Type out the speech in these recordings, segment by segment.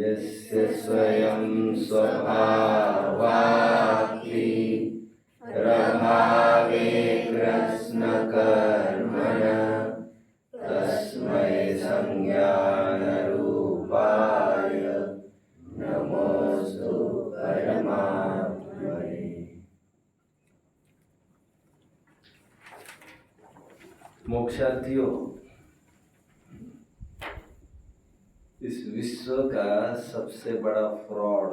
यस्य स्वयं स्वभावात्ति रभावे कृष्णकर्मणः तस्मै संज्ञानरूपाय नमोस्तु परमात्मने। मोक्षार्थियों, इस विश्व का सबसे बड़ा फ्रॉड,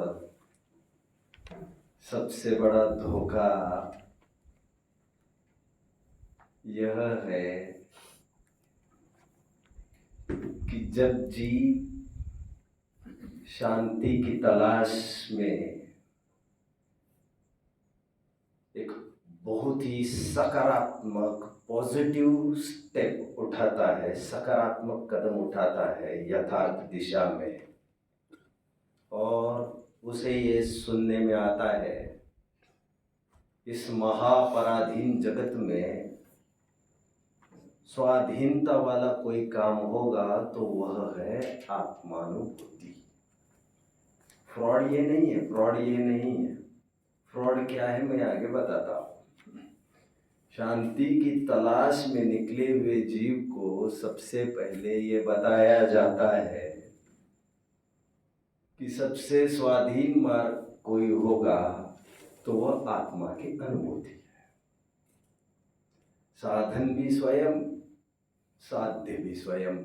सबसे बड़ा धोखा यह है कि जब जीव शांति की तलाश में एक बहुत ही सकारात्मक पॉजिटिव स्टेप उठाता है, सकारात्मक कदम उठाता है यथार्थ दिशा में, और उसे ये सुनने में आता है इस महापराधीन जगत में स्वाधीनता वाला कोई काम होगा तो वह है आत्मानुभूति। फ्रॉड ये नहीं है, फ्रॉड ये नहीं है। फ्रॉड क्या है मैं आगे बताता हूँ। शांति की तलाश में निकले हुए जीव को सबसे पहले ये बताया जाता है कि सबसे स्वाधीन मार्ग कोई होगा तो वह आत्मा की अनुभूति है। साधन भी स्वयं, साध्य भी स्वयं,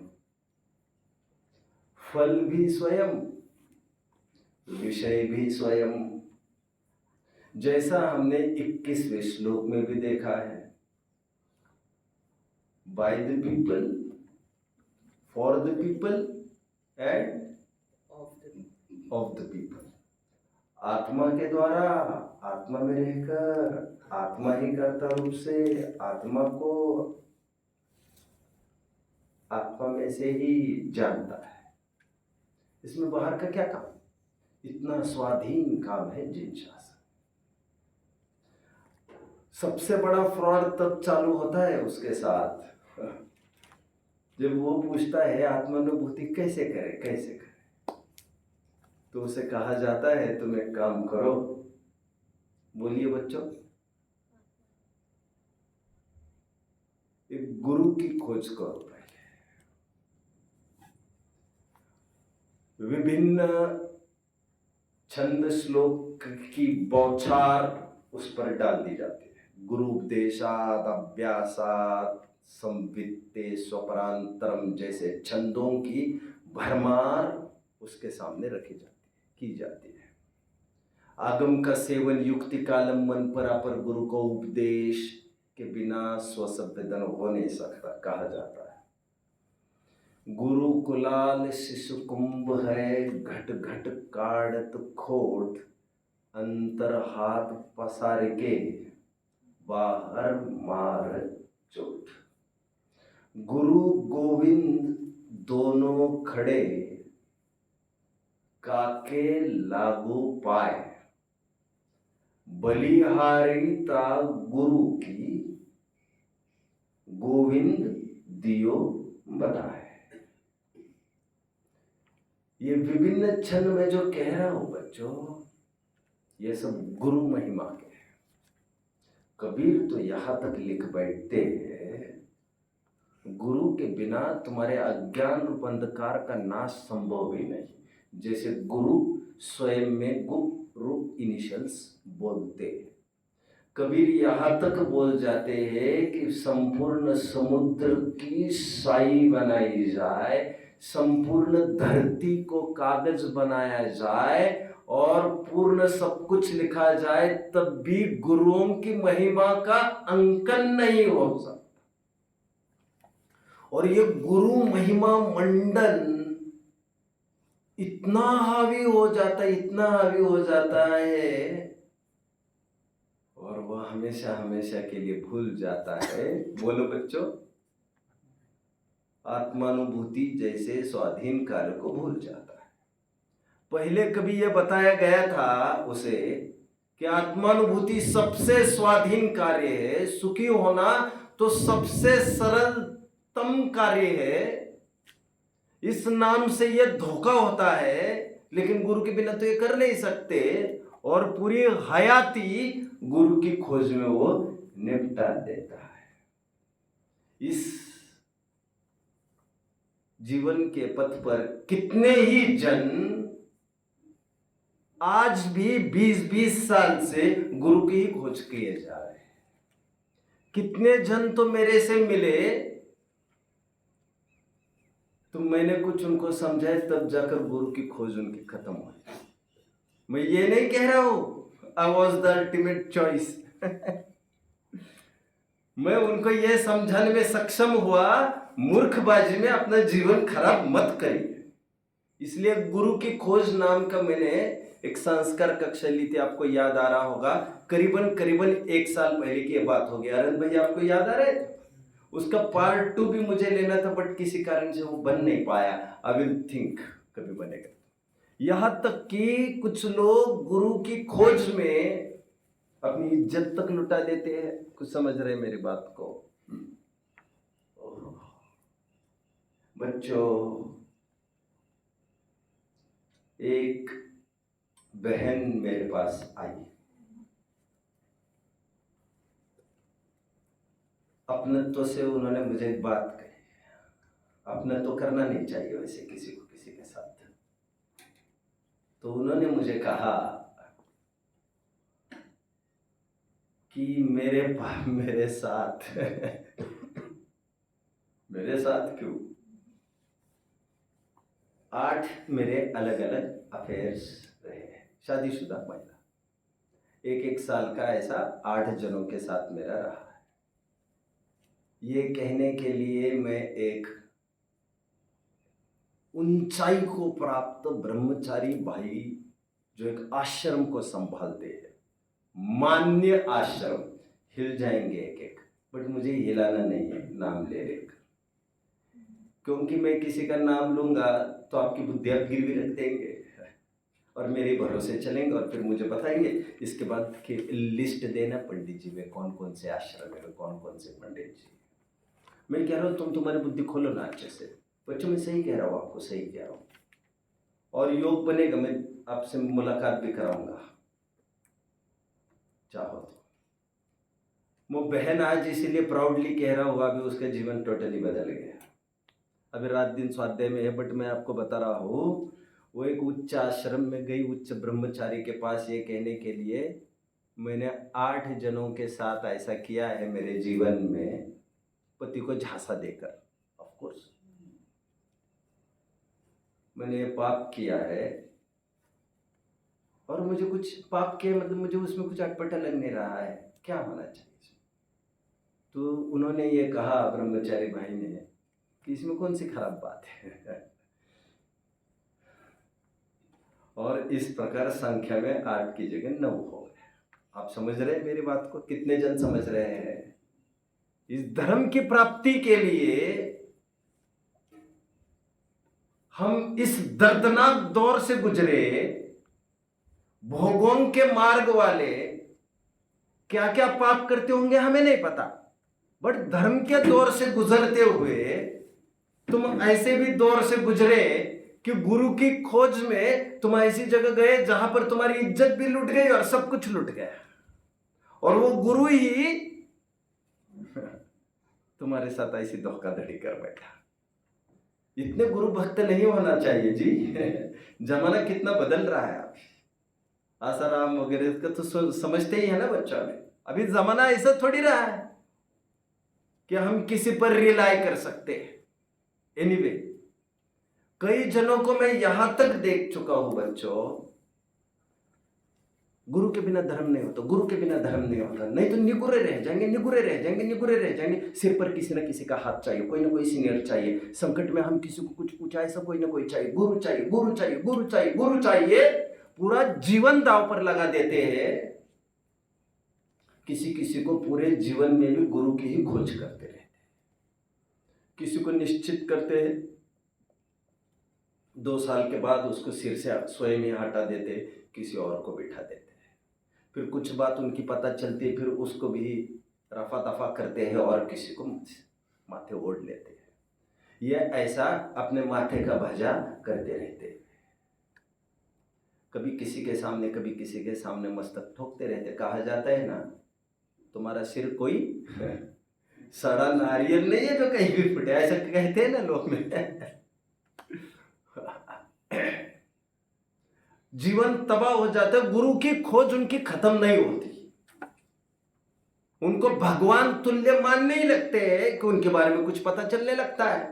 फल भी स्वयं, विषय भी स्वयं। जैसा हमने 21वें श्लोक में भी देखा है, by the people, for the people end of the people. आत्मा के द्वारा, आत्मा में रहकर, आत्मा ही कर्ता रूप से आत्मा को आत्मा में से ही जानता है। इसमें बाहर का क्या काम? इतना स्वाधीन काम है जिनशासन। सबसे बड़ा फ्रॉड तब चालू होता है उसके साथ जब वो पूछता है आत्मानुभूति कैसे करे, कैसे करे। तो उसे कहा जाता है तुम एक काम करो, बोलिए बच्चों, एक गुरु की खोज करो। पहले विभिन्न छंद श्लोक की बौछार उस पर डाल दी जाती है। गुरु उपदेशात अभ्यासात संवित्ते स्वपरांतरम जैसे छंदों की भरमार उसके सामने रखी जाती है, की जाती है। आगम का सेवन युक्ति कालम मन परापर गुरु को उपदेश के बिना स्वसंवेदन हो नहीं सकता कहा जाता है। गुरु कुलाल शिशु कुंभ है, घट घट काढ़त खोट, अंतर हाथ पसार के बाहर मार चोट। गुरु गोविंद दोनों खड़े, काके लागू पाए, बलिहारिता गुरु की, गोविंद दियो बताए। ये विभिन्न छंद में जो कह रहा हूं बच्चों, ये सब गुरु महिमा के हैं। कबीर तो यहां तक लिख बैठते हैं, गुरु के बिना तुम्हारे अज्ञान रूप अंधकार का नाश संभव ही नहीं। जैसे गुरु स्वयं में गुरु इनिशियल्स बोलते हैं। कबीर यहाँ तक बोल जाते हैं कि संपूर्ण समुद्र की साई बनाई जाए, संपूर्ण धरती को कागज बनाया जाए और पूर्ण सब कुछ लिखा जाए, तब भी गुरुओं की महिमा का अंकन नहीं हो सकता। और ये गुरु महिमा मंडल इतना हावी हो जाता है, इतना हावी हो जाता है, और वह हमेशा हमेशा के लिए भूल जाता है। बोलो बच्चों, आत्मानुभूति जैसे स्वाधीन कार्य को भूल जाता है। पहले कभी यह बताया गया था उसे कि आत्मानुभूति सबसे स्वाधीन कार्य है, सुखी होना तो सबसे सरलतम कार्य है। इस नाम से यह धोखा होता है लेकिन गुरु के बिना तो ये कर नहीं सकते, और पूरी हयाती गुरु की खोज में वो निपटा देता है। इस जीवन के पथ पर कितने ही जन आज भी 20-20 साल से गुरु की ही खोज किए जा रहे हैं। कितने जन तो मेरे से मिले तो मैंने कुछ उनको समझाया, तब जाकर गुरु की खोज उनकी खत्म हुई। मैं ये नहीं कह रहा हूं I was the ultimate choice मैं उनको ये समझाने में सक्षम हुआ, मूर्खबाजी में अपना जीवन खराब मत करिए। इसलिए गुरु की खोज नाम का मैंने एक संस्कार कक्षा ली थी, आपको याद आ रहा होगा। करीबन 1 साल पहले की ये बात होगी। आनंद भाई आपको याद आ रहा है? उसका पार्ट 2 भी मुझे लेना था, बट किसी कारण से वो बन नहीं पाया। आई विल थिंक कभी बनेगा। यहां तक कि कुछ लोग गुरु की खोज में अपनी इज्जत तक लुटा देते हैं। कुछ समझ रहे मेरी बात को? बच्चों, एक बहन मेरे पास आई, अपनत्व से उन्होंने मुझे एक बात कही, अपनत्व करना नहीं चाहिए वैसे किसी को किसी के साथ। तो उन्होंने मुझे कहा कि मेरे साथ मेरे साथ क्यों? 8 मेरे अलग अलग अफेयर्स रहे हैं, शादीशुदा महिला। 1-1 साल का ऐसा 8 जनों के साथ मेरा रहा है। ये कहने के लिए मैं एक ऊंचाई को प्राप्त ब्रह्मचारी भाई जो एक आश्रम को संभालते हैं, मान्य आश्रम, हिल जाएंगे एक एक, बट मुझे हिलाना नहीं है नाम ले लेकर, क्योंकि मैं किसी का नाम लूंगा तो आपकी बुद्धि आप गिरवी रख देंगे और मेरे भरोसे चलेंगे और फिर मुझे बताएंगे इसके बाद की लिस्ट देना पंडित जी में कौन कौन से आश्रम है, कौन कौन से पंडित जी। मैं कह रहा हूँ तुम तुम्हारी बुद्धि खोलो ना अच्छे से। बच्चों मैं सही कह रहा हूँ, आपको सही कह रहा हूँ। और योग बनेगा, मैं आपसे मुलाकात भी कराऊंगा चाहो तो। वो बहन आज इसीलिए प्राउडली कह रहा हूँ, अभी उसका जीवन टोटली बदल गया। अभी रात दिन स्वाध्याय में है, बट मैं आपको बता रहा हूँ वो एक उच्च आश्रम में गई, उच्च ब्रह्मचारी के पास, ये कहने के लिए मैंने 8 जनों के साथ ऐसा किया है मेरे जीवन में, पति को झांसा देकर। ऑफ कोर्स मैंने ये पाप किया है और मुझे कुछ पाप किया मतलब मुझे उसमें कुछ अटपटा लग नहीं रहा है, क्या होना चाहिए? तो उन्होंने ये कहा, ब्रह्मचारी भाई ने, कि इसमें कौन सी खराब बात है और इस प्रकार संख्या में 8 की जगह 9 हो गए। आप समझ रहे हैं मेरी बात को? कितने जन समझ रहे हैं? इस धर्म की प्राप्ति के लिए हम इस दर्दनाक दौर से गुजरे, भोगों के मार्ग वाले, क्या क्या पाप करते होंगे हमें नहीं पता, बट धर्म के दौर से गुजरते हुए तुम ऐसे भी दौर से गुजरे कि गुरु की खोज में तुम ऐसी जगह गए जहां पर तुम्हारी इज्जत भी लुट गई और सब कुछ लुट गया, और वो गुरु ही तुम्हारे साथ ऐसी धोखाधड़ी कर बैठा। इतने गुरु भक्त नहीं होना चाहिए जी जमाना कितना बदल रहा है। अभी आसाराम वगैरह का तो समझते ही है ना बच्चा में। अभी जमाना ऐसा थोड़ी रहा है कि हम किसी पर रिलाई कर सकते हैं। एनीवे, कई जनों को मैं यहां तक देख चुका हूं बच्चों, गुरु के बिना धर्म नहीं होता, गुरु के बिना धर्म नहीं होता, नहीं तो निगुरे रह जाएंगे, निगुरे रह जाएंगे, निगुरे रह जाएंगे। सिर पर किसी ना किसी का हाथ चाहिए, कोई ना कोई सीनियर चाहिए। संकट में हम किसी को कुछ पूछा, ऐसा कोई ना कोई चाहिए, गुरु चाहिए, गुरु चाहिए, गुरु चाहिए, गुरु चाहिए। पूरा जीवन दांव पर लगा देते हैं। किसी किसी को पूरे जीवन में भी गुरु की ही खोज करते रहते हैं। किसी को निश्चित करते हैं, 2 साल के बाद उसको सिर से स्वयं ही हटा देते, किसी और को बिठा देते। फिर कुछ बात उनकी पता चलती है, फिर उसको भी रफा दफा करते हैं और किसी को माथे ओढ़ लेते हैं। ये ऐसा अपने माथे का भजा करते रहते हैं। कभी किसी के सामने कभी किसी के सामने मस्तक ठोकते रहते। कहा जाता है ना, तुम्हारा सिर कोई सड़ा नारियल नहीं है जो कहीं भी फुटे, ऐसा कहते हैं ना लोग में। जीवन तबाह हो जाता है, गुरु की खोज उनकी खत्म नहीं होती। उनको भगवान तुल्य मानने ही लगते हैं कि उनके बारे में कुछ पता चलने लगता है।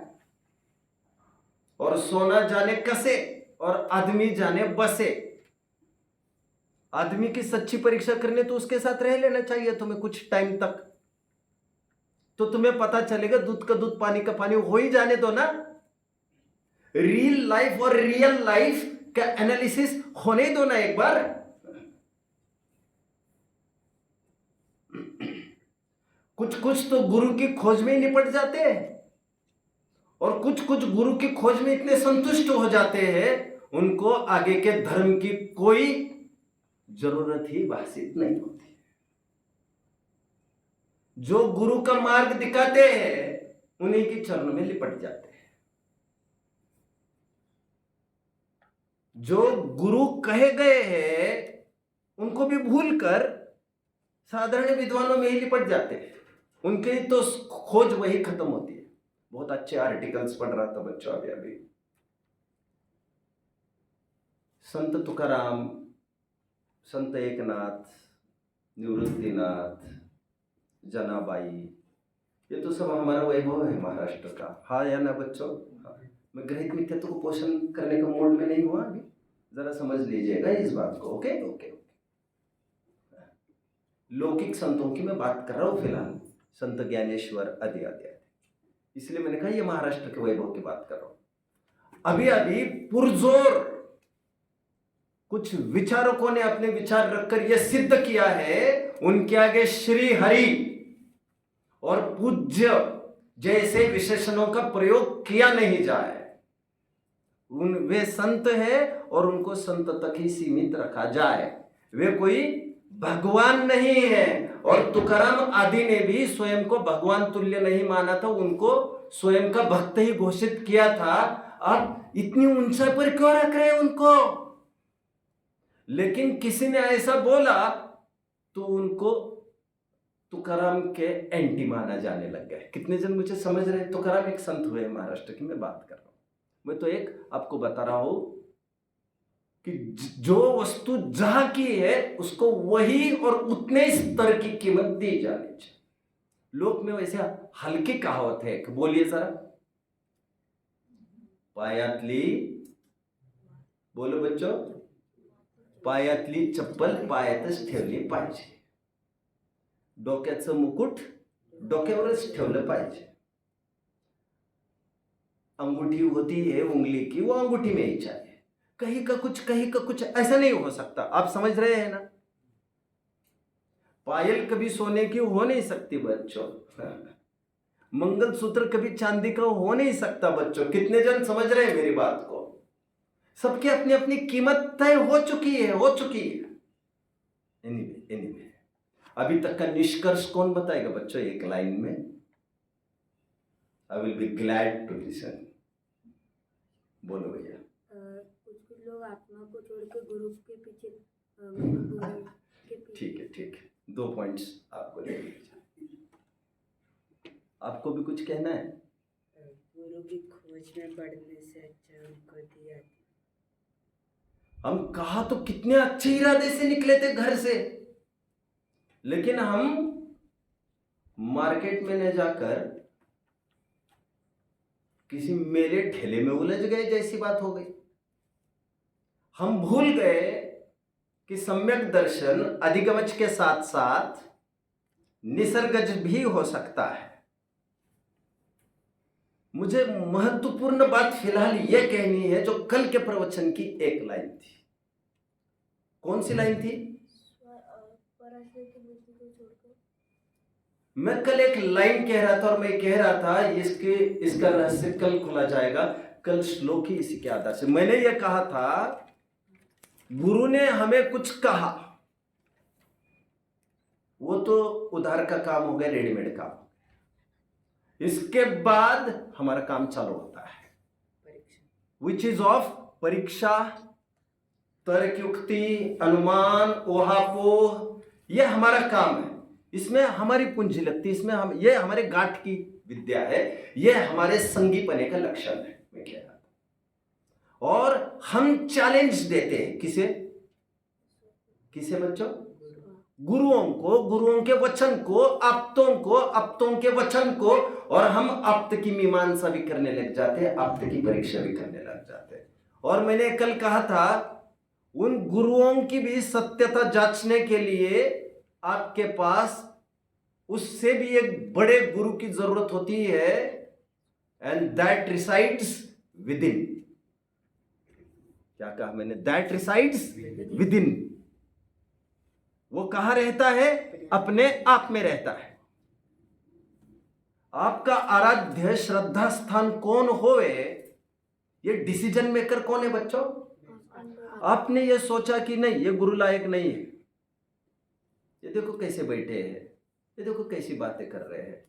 और सोना जाने कसे और आदमी जाने बसे। आदमी की सच्ची परीक्षा करने तो उसके साथ रह लेना चाहिए तुम्हें कुछ टाइम तक, तो तुम्हें पता चलेगा। दूध का दूध पानी का पानी हो ही जाने दो ना। रियल लाइफ और रियल लाइफ का एनालिसिस होने दो ना एक बार। कुछ कुछ तो गुरु की खोज में ही निपट जाते हैं, और कुछ कुछ गुरु की खोज में इतने संतुष्ट हो जाते हैं, उनको आगे के धर्म की कोई जरूरत ही भाषित नहीं होती। जो गुरु का मार्ग दिखाते हैं उन्हीं के चरणों में लिपट जाते हैं। जो गुरु कहे गए हैं उनको भी भूलकर साधारण विद्वानों में ही लिपट जाते हैं। उनकी तो खोज वही खत्म होती है। बहुत अच्छे आर्टिकल्स पढ़ रहा था बच्चों अभी। संत तुकाराम, संत एकनाथ, निवृत्तिनाथ, जनाबाई, ये तो सब हमारा वैभव है महाराष्ट्र का। हाँ या ना बच्चों? हाँ। मैं ग्रहित मिथ्यात्व को पोषण करने का मूड में नहीं हुआ अभी, जरा समझ लीजिएगा इस बात को। Okay okay. लौकिक संतों की मैं बात कर रहा हूं फिलहाल, संत ज्ञानेश्वर आदि आदि, इसलिए मैंने कहा ये महाराष्ट्र के वैभव की बात कर रहा हूं। अभी अभी पुरजोर कुछ विचारकों ने अपने विचार रखकर यह सिद्ध किया है, उनके आगे श्री हरि और पूज्य जैसे विशेषणों का प्रयोग किया नहीं जाए। वे संत है और उनको संत तक ही सीमित रखा जाए। वे कोई भगवान नहीं है। और तुकाराम आदि ने भी स्वयं को भगवान तुल्य नहीं माना था, उनको स्वयं का भक्त ही घोषित किया था। अब इतनी ऊंचाई पर क्यों रख रहे हैं उनको? लेकिन किसी ने ऐसा बोला तो उनको तुकाराम के एंटी माना जाने लग गया। कितने जन मुझे समझ रहे हैं? तुकाराम एक संत हुए महाराष्ट्र की मैं बात कर रहा हूं। मैं तो एक आपको बता रहा हूं कि जो वस्तु जहां की है उसको वही और उतने स्तर की कीमत दी जानी चाहिए। लोक में वैसे हल्की कहावत है, बोलिए जरा। पायातली, बोलो बच्चों, पायातली चप्पल पायातच ठेवली पाहिजे, डोक्याचं मुकुट डोक्यावरच ठेवलं पाहिजे। अंगूठी होती है उंगली की, वो अंगूठी में ही चाहिए। कहीं का कुछ ऐसा नहीं हो सकता। आप समझ रहे हैं ना? पायल कभी सोने की हो नहीं सकती बच्चों। मंगलसूत्र कभी चांदी का हो नहीं सकता बच्चों। कितने जन समझ रहे हैं मेरी बात को? सबकी अपनी अपनी कीमत तय हो चुकी है। एनीवे, अभी तक का निष्कर्ष कौन बताएगा बच्चों एक लाइन में? I will be glad to listen. बोलो भैया। कुछ लोग आत्मा को छोड़ के गुरु के पीछे ठीक है, 2 पॉइंट्स आपको ले लीजिए। आपको भी कुछ कहना है? गुरु की खोज में पढ़ने से अच्छा उनको दिया। हम कहा तो कितने अच्छे इरादे से निकले थे घर से, लेकिन हम मार्केट में न जाकर किसी मेले ठेले में उलझ गए जैसी बात हो गई। हम भूल गए कि सम्यक दर्शन अधिगमच के साथ साथ निसर्गज भी हो सकता है। मुझे महत्वपूर्ण बात फिलहाल यह कहनी है जो कल के प्रवचन की एक लाइन थी। कौन सी लाइन थी? मैं कल एक लाइन कह रहा था और मैं कह रहा था इसका रहस्य कल खुला जाएगा। कल श्लोक ही इसी के आधार से मैंने यह कहा था, गुरु ने हमें कुछ कहा, वो तो उधार का काम हो गया, रेडीमेड काम। इसके बाद हमारा काम चालू होता है, विच इज ऑफ परीक्षा तर्क युक्ति, अनुमान, ऊहापोह, ये हमारा काम है। इसमें हमारी पूंजी लगती है, इसमें हम, ये हमारे गांठ की विद्या है, ये हमारे संगीपने का लक्षण है, मैं कह रहा था। और हम चैलेंज देते हैं किसे किसे बच्चों? गुरुओं को, गुरुओं के वचन को, आप्तों को, आप्तों के वचन को, और हम आप्त की मीमांसा भी करने लग जाते हैं, आप्त की परीक्षा भी करने लग जाते हैं। और मैंने कल कहा था, उन गुरुओं की भी सत्यता जांचने के लिए आपके पास उससे भी एक बड़े गुरु की जरूरत होती है, and that resides with in. क्या कहा मैंने? That resides with in. वो कहां रहता है? अपने आप में रहता है। आपका आराध्य श्रद्धा स्थान कौन होवे, ये डिसीजन मेकर कौन है बच्चों? आपने ये सोचा कि नहीं, ये गुरु लायक नहीं है, ये देखो कैसे बैठे हैं, ये देखो कैसी बातें कर रहे हैं,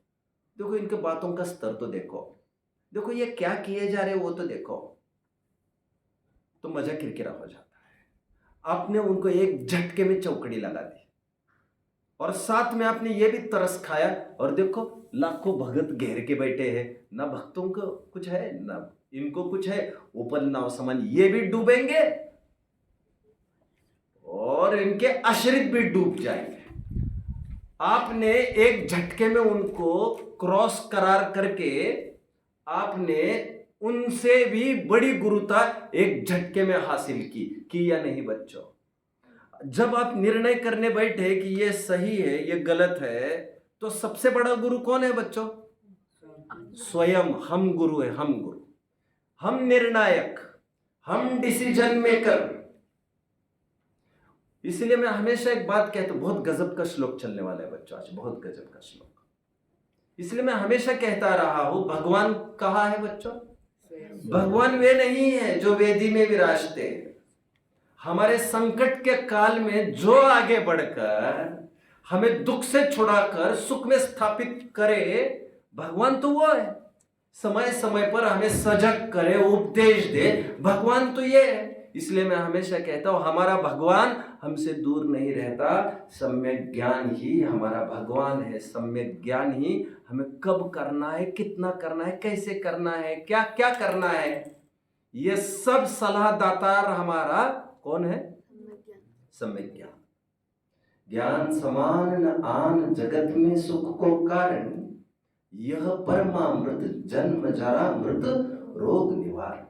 देखो इनके बातों का स्तर तो देखो, देखो ये क्या किए जा रहे हैं वो तो देखो, तो मजा किरकिरा हो जाता है। आपने उनको एक झटके में चौकड़ी लगा दी, और साथ में आपने ये भी तरस खाया, और देखो लाखों भगत घेर के बैठे हैं, ना भक्तों को कुछ है ना इनको कुछ है, ऊपर नाव समान ये भी डूबेंगे और इनके आश्रित भी डूब जाएंगे। आपने एक झटके में उनको क्रॉस करार करके आपने उनसे भी बड़ी गुरुता एक झटके में हासिल की या नहीं बच्चों? जब आप निर्णय करने बैठे कि ये सही है ये गलत है, तो सबसे बड़ा गुरु कौन है बच्चों? स्वयं हम गुरु है, हम गुरु, हम निर्णायक, हम डिसीजन मेकर। इसलिए मैं हमेशा एक बात कहता हूं, बहुत गजब का श्लोक चलने वाला है बच्चों आज, बहुत गजब का श्लोक। इसलिए मैं हमेशा कहता रहा हूं, भगवान कहाँ है बच्चों? भगवान वे नहीं है जो वेदी में विराजते हैं। हमारे संकट के काल में जो आगे बढ़कर हमें दुख से छुड़ाकर सुख में स्थापित करे, भगवान तो वो है। समय समय पर हमें सजग करे, उपदेश दे, भगवान तो ये है। इसलिए मैं हमेशा कहता हूं, हमारा भगवान हमसे दूर नहीं रहता, सम्यक ज्ञान ही हमारा भगवान है। सम्यक ज्ञान ही हमें कब करना है, कितना करना है, कैसे करना है, क्या क्या करना है, ये सब सलाहदातार हमारा कौन है? सम्यक ज्ञान। ज्ञान समान न आन जगत में सुख को कारण, यह परमामृत जन्म जरा मृत रोग निवारण।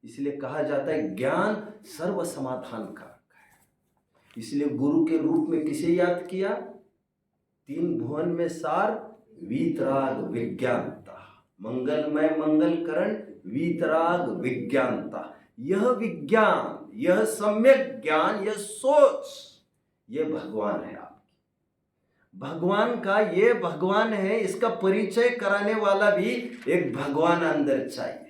इसलिए कहा जाता है ज्ञान सर्व समाधान कारक है। इसलिए गुरु के रूप में किसे याद किया? तीन भुवन में सार वीतराग विज्ञानता, मंगलमय मंगलकरण वीतराग विज्ञानता। यह विज्ञान, यह सम्यक ज्ञान, यह सोच, यह भगवान है आपकी। भगवान का ये भगवान है, इसका परिचय कराने वाला भी एक भगवान अंदर चाहिए।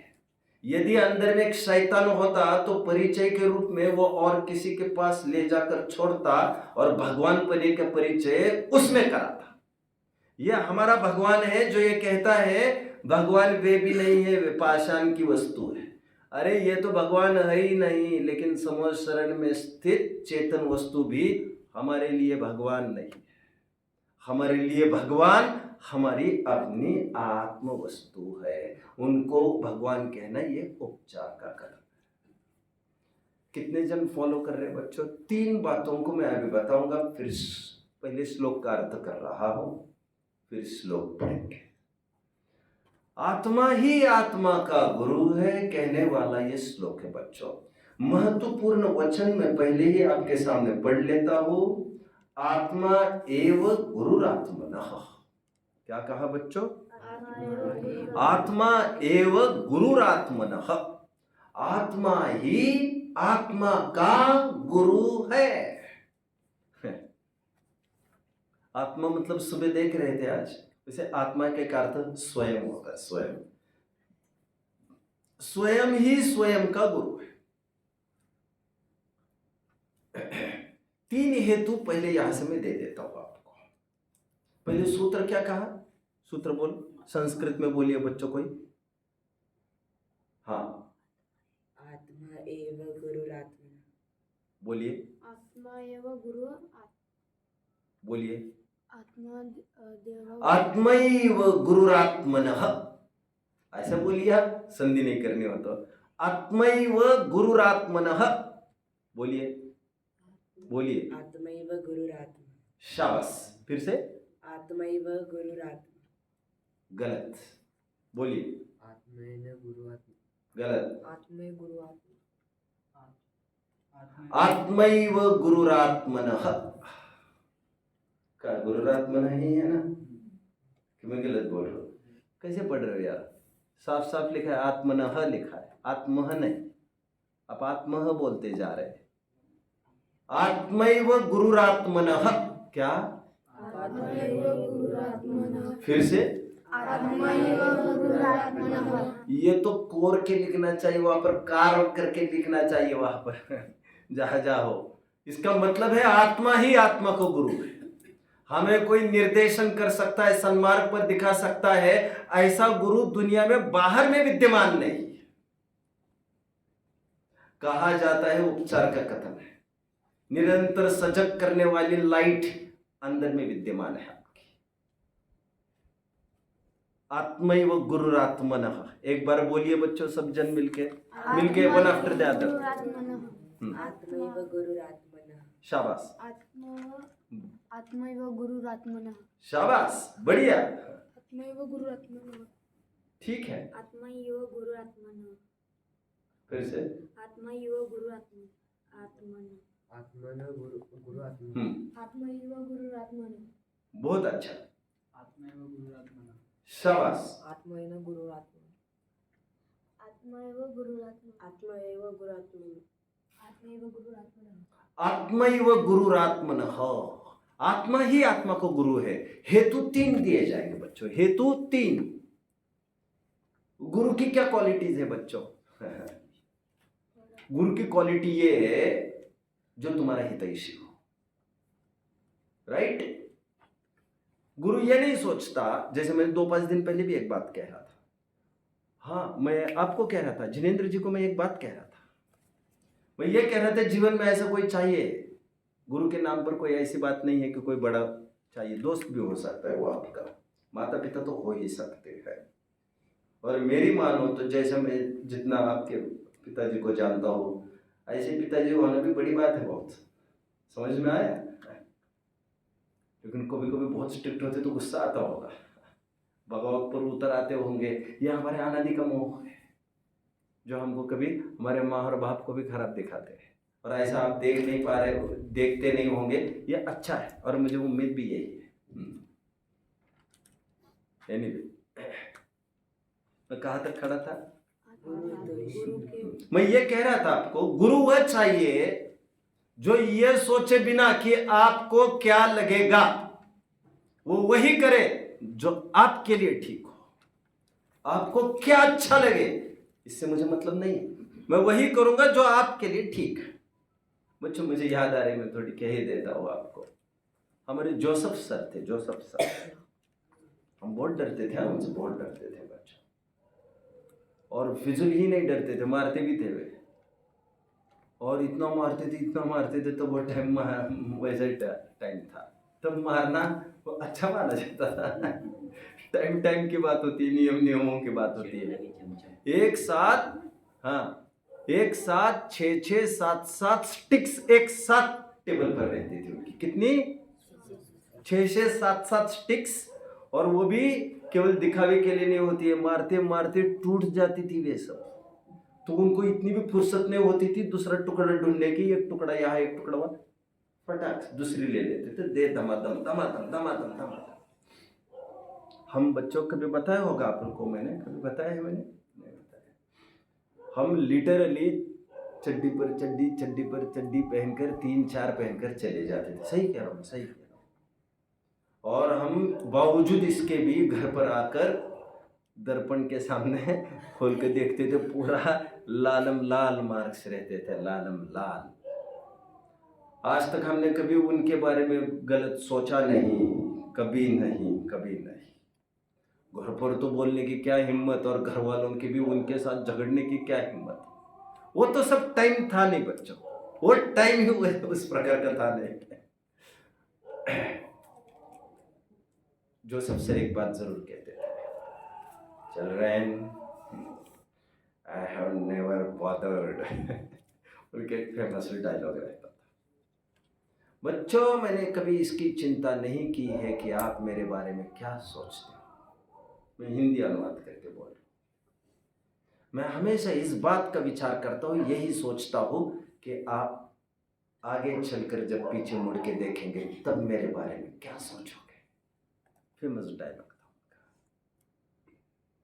यदि अंदर में एक शैतान होता तो परिचय के रूप में वो और किसी के पास ले जाकर छोड़ता और भगवान पने का परिचय उसमें कराता। यह हमारा भगवान है जो ये कहता है भगवान वे भी नहीं है, वे पाषाण की वस्तु है। अरे ये तो भगवान है ही नहीं, लेकिन समोध शरण में स्थित चेतन वस्तु भी हमारे लिए भगवान नहीं है। हमारे लिए भगवान हमारी अपनी आत्म वस्तु है। उनको भगवान कहना ये उपचार का कर्म है। कितने जन फॉलो कर रहे हैं बच्चों? तीन बातों को मैं अभी बताऊंगा, फिर पहले श्लोक का अर्थ कर रहा हूं, फिर श्लोक पढ़ेंगे। आत्मा ही आत्मा का गुरु है, कहने वाला ये श्लोक है बच्चों। महत्वपूर्ण वचन मैं पहले ही आपके सामने पढ़ लेता हूं। आत्मा एव गुरुरात्मनः। क्या कहा बच्चों? आत्मा एव गुरुरात्मनः। आत्मा ही आत्मा का गुरु है। आत्मा मतलब सुबह देख रहे थे आज, वैसे आत्मा के अर्थ स्वयं होता है। स्वयं, स्वयं ही स्वयं का गुरु है। तीन हेतु पहले यहां से मैं दे देता हूं आपको। पहले सूत्र क्या कहा? सूत्र बोल, संस्कृत में बोलिए बच्चों कोई। हाँ, आत्मा एव गुरुरात्मनः। बोलिए आत्मा एव गुरु बोलिए। आत्मा देव आत्मैव गुरुरात्मनः, ऐसा बोलिए आप, संधि नहीं करनी हो तो। आत्मैव गुरुरात्मनः, बोलिए बोलिए। आत्मैव गुरुरात्मा। शाबाश, फिर से। आत्मैव गुरुरात्मा। गलत, बोलिए। आत्मैव गुरुरात्मा। गलत। आत्मै गुरुरात्मा। आत्मैव गुरुरात्मनः, का गुरुरात्मनः ही है ना, कि मैं गलत बोल रहा हूँ? कैसे पढ़ रहे हो यार? साफ साफ लिखा है आत्मनः, लिखा है आत्मह नहीं, आप आत्मह बोलते जा रहे हैं। आत्मैव गुरुरात्मनः, क्या? आत्मैव गुरुरात्मनः। फिर से। आत्मैव गुरुरात्मनः। ये तो कोर के लिखना चाहिए, वहां पर कार करके लिखना चाहिए वहां पर जहां जहां हो। इसका मतलब है आत्मा ही आत्मा को गुरु है। हमें कोई निर्देशन कर सकता है, सन्मार्ग पर दिखा सकता है, ऐसा गुरु दुनिया में बाहर में विद्यमान नहीं। कहा जाता है उपचार का कथन है, निरंतर सजग करने वाली लाइट अंदर में विद्यमान है आपकी। आत्मैव गुरुरात्मनः, एक बार बोलिए बच्चों, सब जन मिलके वन आफ्टर द अदर। आत्मैव गुरुरात्मनः। शाबाश, आत्मैव गुरुरात्मनः। शाबाश, बढ़िया, आत्मैव गुरुरात्मनः। ठीक है। आत्मैव गुरुरात्मनः। फिर से। आत्मैव गुरुरात्मनः। आत्मैव गुरुरात्मा। आत्मैव गुरुरात्मनः। बहुत अच्छा, आत्मैव गुरुरात्मनः। शाबाश। आत्मैव गुरुरात्मा। आत्मैव गुरुरात्मनः। आत्मैव गुरुरात्मा। आत्मैव गुरुरात्मनः। आत्मैव गुरुरात्मनः, आत्मा ही आत्मा को गुरु है। हेतु 3 दिए जाएंगे बच्चों, हेतु 3। गुरु की क्या क्वालिटीज है बच्चों? गुरु की क्वालिटी ये है जो तुम्हारा हितैषी हो, राइट? गुरु ये नहीं सोचता, जैसे मैं 2-5 दिन पहले भी एक बात कह रहा था, हाँ मैं आपको कह रहा था, जिनेंद्र जी को मैं एक बात कह रहा था, मैं ये कह रहा था जीवन में ऐसा कोई चाहिए। गुरु के नाम पर कोई ऐसी बात नहीं है कि कोई बड़ा चाहिए, दोस्त भी हो सकता है वो आपका, माता पिता तो हो ही सकते हैं। और मेरी मानो तो जैसे मैं जितना आपके पिताजी को जानता हूँ, ऐसे पिताजी होना भी बड़ी बात है बहुत। समझ में आया? लेकिन कभी कभी बहुत स्ट्रिक्ट होते तो गुस्सा आता होगा, बगावत पर उतर आते होंगे। यह हमारे आनादि का मोह है जो हमको कभी हमारे माँ और बाप को भी खराब दिखाते हैं, और ऐसा आप देख नहीं पा रहे, देखते नहीं होंगे, ये अच्छा है और मुझे उम्मीद भी यही है। Anyway, मैं कहाँ तक खड़ा था? मैं ये कह रहा था आपको, गुरु वह चाहिए जो ये सोचे बिना कि आपको क्या लगेगा, वो वही करे जो आपके लिए ठीक हो। आपको क्या अच्छा लगे इससे मुझे मतलब नहीं है, मैं वही करूंगा जो आपके लिए ठीक है। बच्चों मुझे याद आ रही, मैं थोड़ी कह ही देता हूँ आपको। हमारे जोसेफ सर थे, जोसेफ सर, हम बहुत डरते थे, हमसे बहुत डरते थे बच्चों, और फिजूल ही नहीं डरते थे, मारते भी थे वे, और इतना मारते थे तो वो टाइम वैसा टाइम था, तब मारना वो अच्छा माना जाता था। टाइम की बात होती है, नियमों की बात होती है। एक साथ 6 7 स्टिक्स एक साथ टेबल पर रहती थी उनकी, कितनी? 6 7 स्टिक्स, और वो भी केवल दिखावे के लिए नहीं होती है, मारते मारते टूट जाती थी वे सब। तो उनको इतनी भी फुर्सत नहीं होती थी दूसरा टुकड़ा ढूंढने की, एक टुकड़ा यहाँ एक टुकड़ा वहाँ, फटाक दूसरी ले लेते थे, दे धमाधम धमाधम धमाधम धमाधम। हम बच्चों को कभी बताया होगा आप लोग को, मैंने कभी बताया है? मैंने नहीं बताया। हम लिटरली चड्डी पर चड्डी पहनकर 3-4 पहनकर चले जाते थे। सही कह रहा हूँ, सही कह रहा हूँ। और हम बावजूद इसके भी घर पर आकर दर्पण के सामने खोल के देखते थे, पूरा लालम लाल मार्क्स रहते थे, लालम लाल। आज तक हमने कभी उनके बारे में गलत सोचा नहीं, कभी नहीं, कभी नहीं। घर पर तो बोलने की क्या हिम्मत, और घर वालों की भी उनके साथ झगड़ने की क्या हिम्मत। वो तो सब टाइम था नहीं बच्चों, वो टाइम ही उस प्रकार का था नहीं। जोसेफ सर एक बात जरूर कहते थे, children I have never bothered. उनके एक फेमस डायलॉग रहता था, बच्चों मैंने कभी इसकी चिंता नहीं की है कि आप मेरे बारे में क्या सोचते हो। मैं हिंदी अनुवाद करके बोल रहा हूँ। मैं हमेशा इस बात का विचार करता हूँ, यही सोचता हूँ कि आप आगे चलकर जब पीछे मुड़ के देखेंगे तब मेरे बारे में क्या सोचोगे। फेमस डायलॉग था उनका।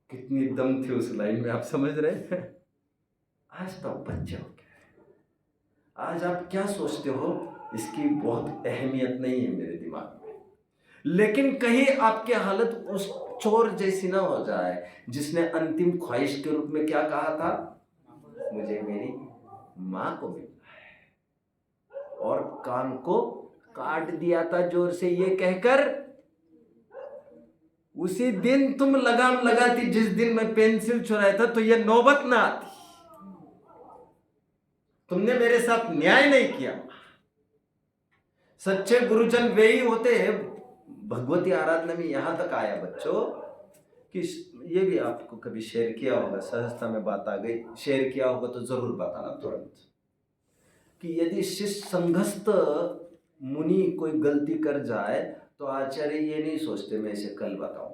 कितनी दम थी उस लाइन में, आप समझ रहे हैं। आज तो आप बच्चे हो गए, आज आप क्या सोचते हो इसकी बहुत अहमियत नहीं है मेरे दिमाग में। लेकिन कहीं आपकी हालत उस चोर जैसी ना हो जाए जिसने अंतिम ख्वाहिश के रूप में क्या कहा था, मुझे मेरी माँ को मिलना है, और कान को काट दिया था जोर से ये कहकर। उसी दिन तुम लगाम लगाती जिस दिन मैं पेंसिल चुराया था, तो ये नौबत ना आती। तुमने मेरे साथ न्याय नहीं किया। सच्चे गुरुजन वे ही होते हैं। भगवती आराधना में यहां तक आया बच्चों कि ये भी आपको कभी शेयर किया होगा, सहजता में बात आ गई, शेयर किया होगा तो जरूर बताना तुरंत, कि यदि शिष्य संघस्थ मुनि कोई गलती कर जाए तो आचार्य ये नहीं सोचते मैं इसे कल बताऊंगा।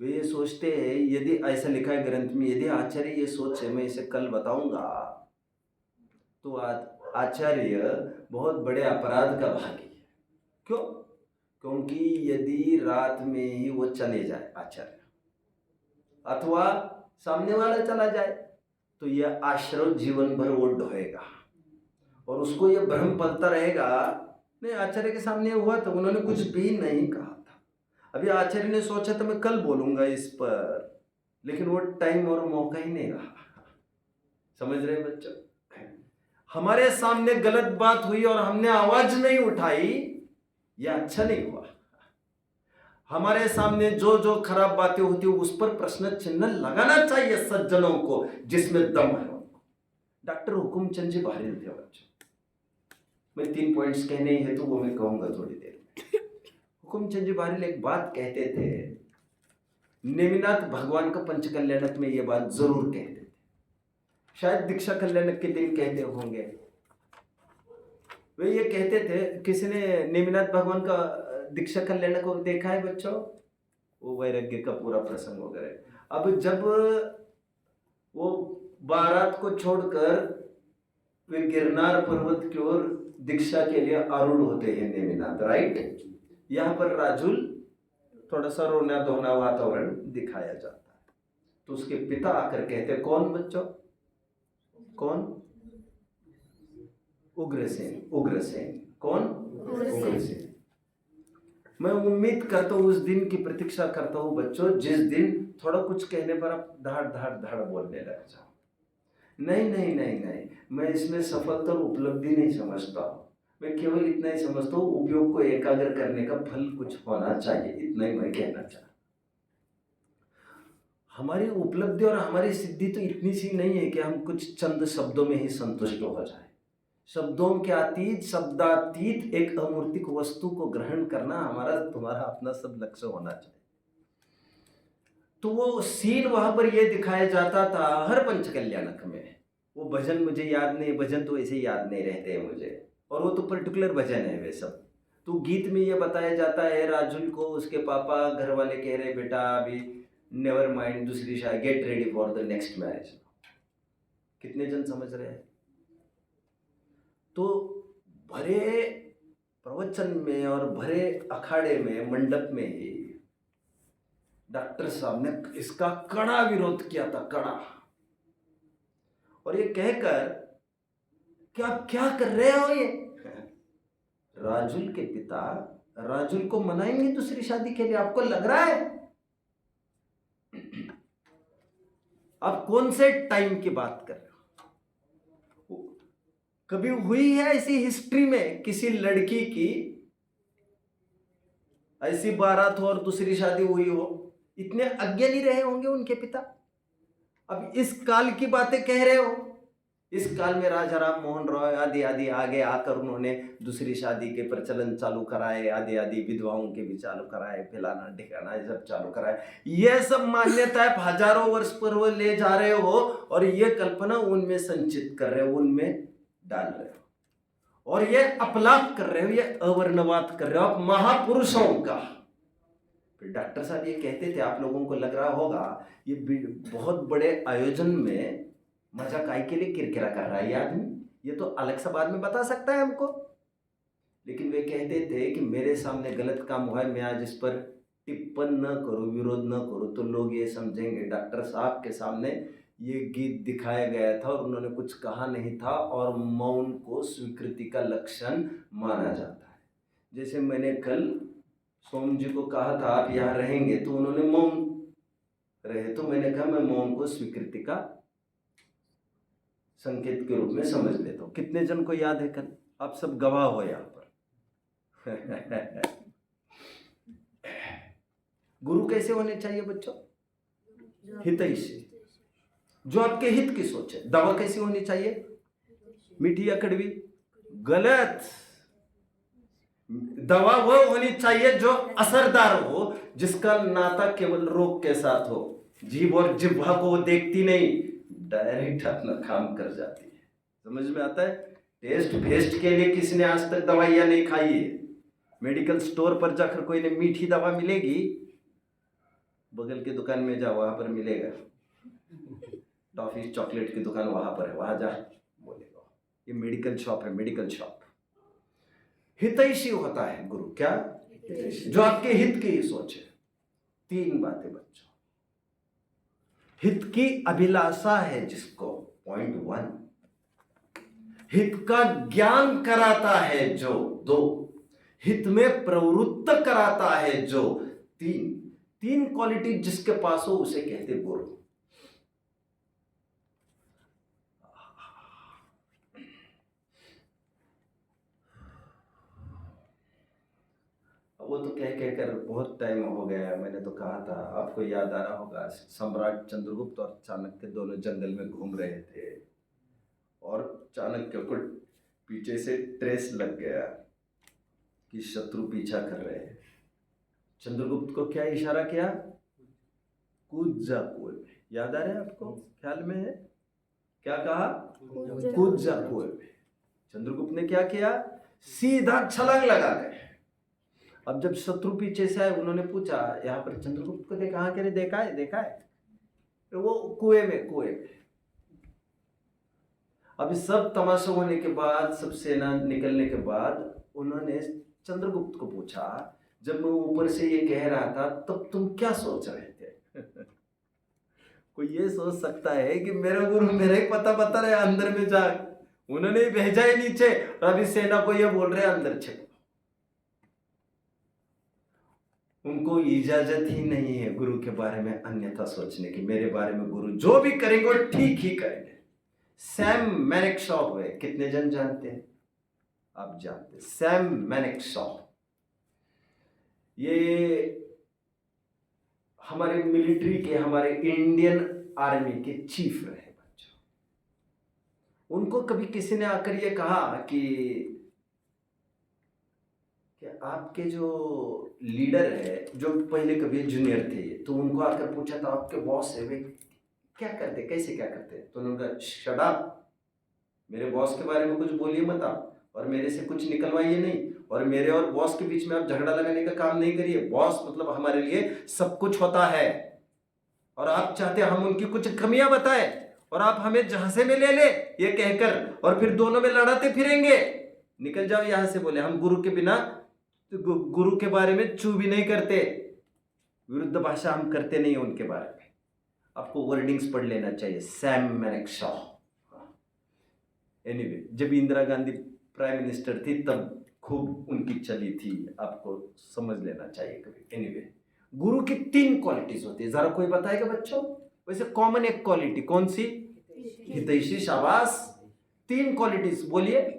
वे ये सोचते हैं, यदि ऐसा लिखा है ग्रंथ में, यदि आचार्य ये सोचे मैं इसे कल बताऊंगा तो आचार्य बहुत बड़े अपराध का भागी है। क्यों? क्योंकि यदि रात में ही वो चले जाए आचार्य, अथवा सामने वाला चला जाए, तो यह आश्रम जीवन भर वो ढोएगा और उसको यह भ्रम पलता रहेगा, नहीं आचार्य के सामने हुआ तो उन्होंने कुछ भी नहीं कहा था, अभी आचार्य ने सोचा तो मैं कल बोलूंगा इस पर, लेकिन वो टाइम और मौका ही नहीं रहा। समझ रहे बच्चों? हमारे सामने गलत बात हुई और हमने आवाज नहीं उठाई, यह अच्छा नहीं हुआ। हमारे सामने जो जो खराब बातें होती है उस पर प्रश्न चिन्ह लगाना चाहिए सज्जनों को, जिसमें दम है उनको। डॉक्टर हुकुमचंद जी बाहरी थे बच्चों। मैं 3 पॉइंट्स कहने हैं तो वो मैं कहूंगा थोड़ी देर में। हुकुमचंद जी बाहरी एक बात कहते थे, नेमिनाथ भगवान का पंचकल्याणक में ये बात जरूर कहते थे, शायद दीक्षा कल्याणक के दिन कहते होंगे। वे ये कहते थे, किसी ने नेमिनाथ भगवान का दीक्षा कल्याणक को देखा है बच्चों? वो वैराग्य का पूरा प्रसंग वगैरह। अब जब वो बारात को छोड़कर वे गिरनार पर्वत की ओर दीक्षा के लिए आरूढ़ होते हैं नेमिनाथ, राइट? यहाँ पर राजुल थोड़ा सा रोना धोना वातावरण दिखाया जाता है, तो उसके पिता आकर कहते, कौन बच्चों? कौन? उग्रसेन। उग्रसेन कौन? उग्रसेन। मैं उम्मीद करता हूँ, उस दिन की प्रतीक्षा करता हूँ बच्चों, जिस दिन थोड़ा कुछ कहने पर आप धाड़ धाड़ धाड़ बोलने लग जाओ। नहीं नहीं नहीं नहीं, मैं इसमें सफलता और उपलब्धि नहीं समझता हूँ, मैं केवल इतना ही समझता हूँ उपयोग को एकाग्र करने का फल कुछ होना चाहिए, इतना ही मैं कहना चाहता। हमारी उपलब्धि और हमारी सिद्धि तो इतनी सी नहीं है कि हम कुछ चंद शब्दों में ही संतुष्ट हो जाए। शब्दों के अतीत, शब्दातीत एक अमूर्तिक वस्तु को ग्रहण करना हमारा तुम्हारा अपना सब लक्ष्य होना चाहिए। तो वो सीन वहां पर ये दिखाया जाता था हर पंचकल्याणक में। वो भजन मुझे याद नहीं, भजन तो ऐसे याद नहीं रहते हैं मुझे, और वो तो पर्टिकुलर भजन है वे सब। तो गीत में ये बताया जाता है, राजुल को उसके पापा घर वाले कह रहे, बेटा अभी नेवर माइंड, दूसरी शादी, get ready for the next marriage. कितने जन समझ रहे हैं? तो भरे प्रवचन में और भरे अखाड़े में, मंडप में ही डॉक्टर साहब ने इसका कड़ा विरोध किया था, कड़ा। और ये कहकर कि आप क्या कर रहे हो, ये राजुल के पिता राजुल को मनाएंगे दूसरी शादी के लिए? आपको लग रहा है? आप कौन से टाइम की बात कर रहे हो? कभी हुई है ऐसी हिस्ट्री में किसी लड़की की ऐसी बारात हो और दूसरी शादी हुई हो? इतने अज्ञानी रहे होंगे उनके पिता। अब इस काल की बातें कह रहे हो, इस काल में राजा राम मोहन रॉय आदि आदि आगे आकर उन्होंने दूसरी शादी के प्रचलन चालू कराए, आदि आदि विधवाओं के भी चालू कराए, फैलाना ढिकाना ये सब चालू कराए। ये सब मान्यताएं हजारों वर्ष पूर्व ले जा रहे हो और ये कल्पना उनमें संचित कर रहे हो, उनमें डाल रहे हो और ये अपलाप कर रहे हो, ये अवर्णवाद कर रहे हो आप महापुरुषों का। फिर डॉक्टर साहब ये कहते थे, आप लोगों को लग रहा होगा ये बहुत बड़े आयोजन में मजा काय के लिए किरकिरा कर रहा है ये आदमी, ये तो अलग सा बाद में बता सकता है हमको। लेकिन वे कहते थे कि मेरे सामने गलत काम हुआ है, मैं आज इस पर टिप्पण न करूं, विरोध न करूं तो लोग ये समझेंगे डॉक्टर साहब के सामने ये गीत दिखाया गया था और उन्होंने कुछ कहा नहीं था, और मौन को स्वीकृति का लक्षण माना जाता है। जैसे मैंने कल सोम जी को कहा था आप यहाँ रहेंगे, तो उन्होंने मौन रहे, तो मैंने कहा मैं मौन को स्वीकृति का संकेत के रूप में समझ लेता हूँ। कितने जन को याद है कल? आप सब गवाह हो यहाँ पर। गुरु कैसे होने चाहिए बच्चों? हितैषी, जो आपके हित की सोच है। दवा कैसी होनी चाहिए? मीठी या कड़वी? गलत। दवा वो होनी चाहिए जो असरदार हो, जिसका नाता केवल रोग के साथ हो। जीभ और जिह्वा को वो देखती नहीं, डायरेक्ट अपना काम कर जाती है। समझ में आता है? टेस्ट फेस्ट के लिए किसी ने आज तक दवाइयां नहीं खाई है। मेडिकल स्टोर पर जाकर कोई ने मीठी दवा मिलेगी, बगल की दुकान में जाओ वहां पर मिलेगा। टॉफी चॉकलेट की दुकान वहां पर है, वहां जा बोलेगा ये मेडिकल शॉप है, मेडिकल शॉप। हितैषी होता है गुरु। क्या? जो आपके हित की सोच है। 3 बातें बच्चों। हित की अभिलाषा है जिसको, पॉइंट 1। हित का ज्ञान कराता है जो, 2। हित में प्रवृत्त कराता है जो, 3 क्वालिटी जिसके पास हो उसे कहते गुरु। वो तो कह कर बहुत टाइम हो गया। मैंने तो कहा था, आपको याद आ रहा होगा, सम्राट चंद्रगुप्त और चाणक्य दोनों जंगल में घूम रहे थे और चाणक्य को पीछे से ट्रेस लग गया कि शत्रु पीछा कर रहे हैं। चंद्रगुप्त को क्या इशारा किया? कूद जा कुएं में। याद आ रहा है आपको? ख्याल में है? क्या कहा? कूद जा कुएं में। चंद्रगुप्त ने क्या किया? सीधा छलांग लगा गए। अब जब शत्रु पीछे से आए, उन्होंने पूछा, यहाँ पर चंद्रगुप्त को देखा? हाँ, कहने देखा है, देखा है। तो वो कुएं में। अभी सब तमाशा होने के बाद, सब सेना निकलने के बाद, उन्होंने चंद्रगुप्त को पूछा, जब मैं ऊपर से ये कह रहा था तब तुम क्या सोच रहे थे? कोई ये सोच सकता है कि मेरा गुरु मेरा ही पता बता रहे अंदर में जा, उन्होंने भेजा ही नीचे और अभी सेना को ये बोल रहे अंदर छिपो। उनको इजाजत ही नहीं है गुरु के बारे में अन्यथा सोचने की। मेरे बारे में गुरु जो भी करेंगे वो ठीक ही करेंगे। सैम मैनेक्शॉ हुए, कितने जन जानते हैं? आप जानते हैं सैम मैनेक्शॉ। ये हमारे मिलिट्री के, हमारे इंडियन आर्मी के चीफ रहे बच्चों। उनको कभी किसी ने आकर ये कहा कि आपके जो लीडर है, जो पहले कभी जूनियर थे, तो उनको आकर पूछा था आपके बॉस है वे क्या करते, कैसे क्या करते? तो उन्होंने कहा शट अप, मेरे बॉस के बारे में कुछ बोलिए मत आप, और मेरे से कुछ निकलवाइए नहीं, और मेरे और बॉस के बीच में आप झगड़ा लगाने का काम नहीं करिए। बॉस मतलब हमारे लिए सब कुछ होता है, और आप चाहते हम उनकी कुछ कमियां बताएं और आप हमें झांसे में ले ले ये कहकर, और फिर दोनों में लड़ाते फिरेंगे। निकल जाओ यहां से। बोले हम गुरु के बिना, तो गुरु के बारे में चू भी नहीं करते, विरुद्ध भाषा हम करते नहीं उनके बारे में। आपको वर्डिंग्स पढ़ लेना चाहिए। सैम मैनेक्शॉ। एनीवे, जब इंदिरा गांधी प्राइम मिनिस्टर थी तब खूब उनकी चली थी, आपको समझ लेना चाहिए कभी। एनीवे, गुरु की 3 क्वालिटीज होती है। जरा कोई बताएगा बच्चों? वैसे कॉमन एक क्वालिटी कौन सी? हितैषी। शाबाश। 3 क्वालिटीज बोलिए।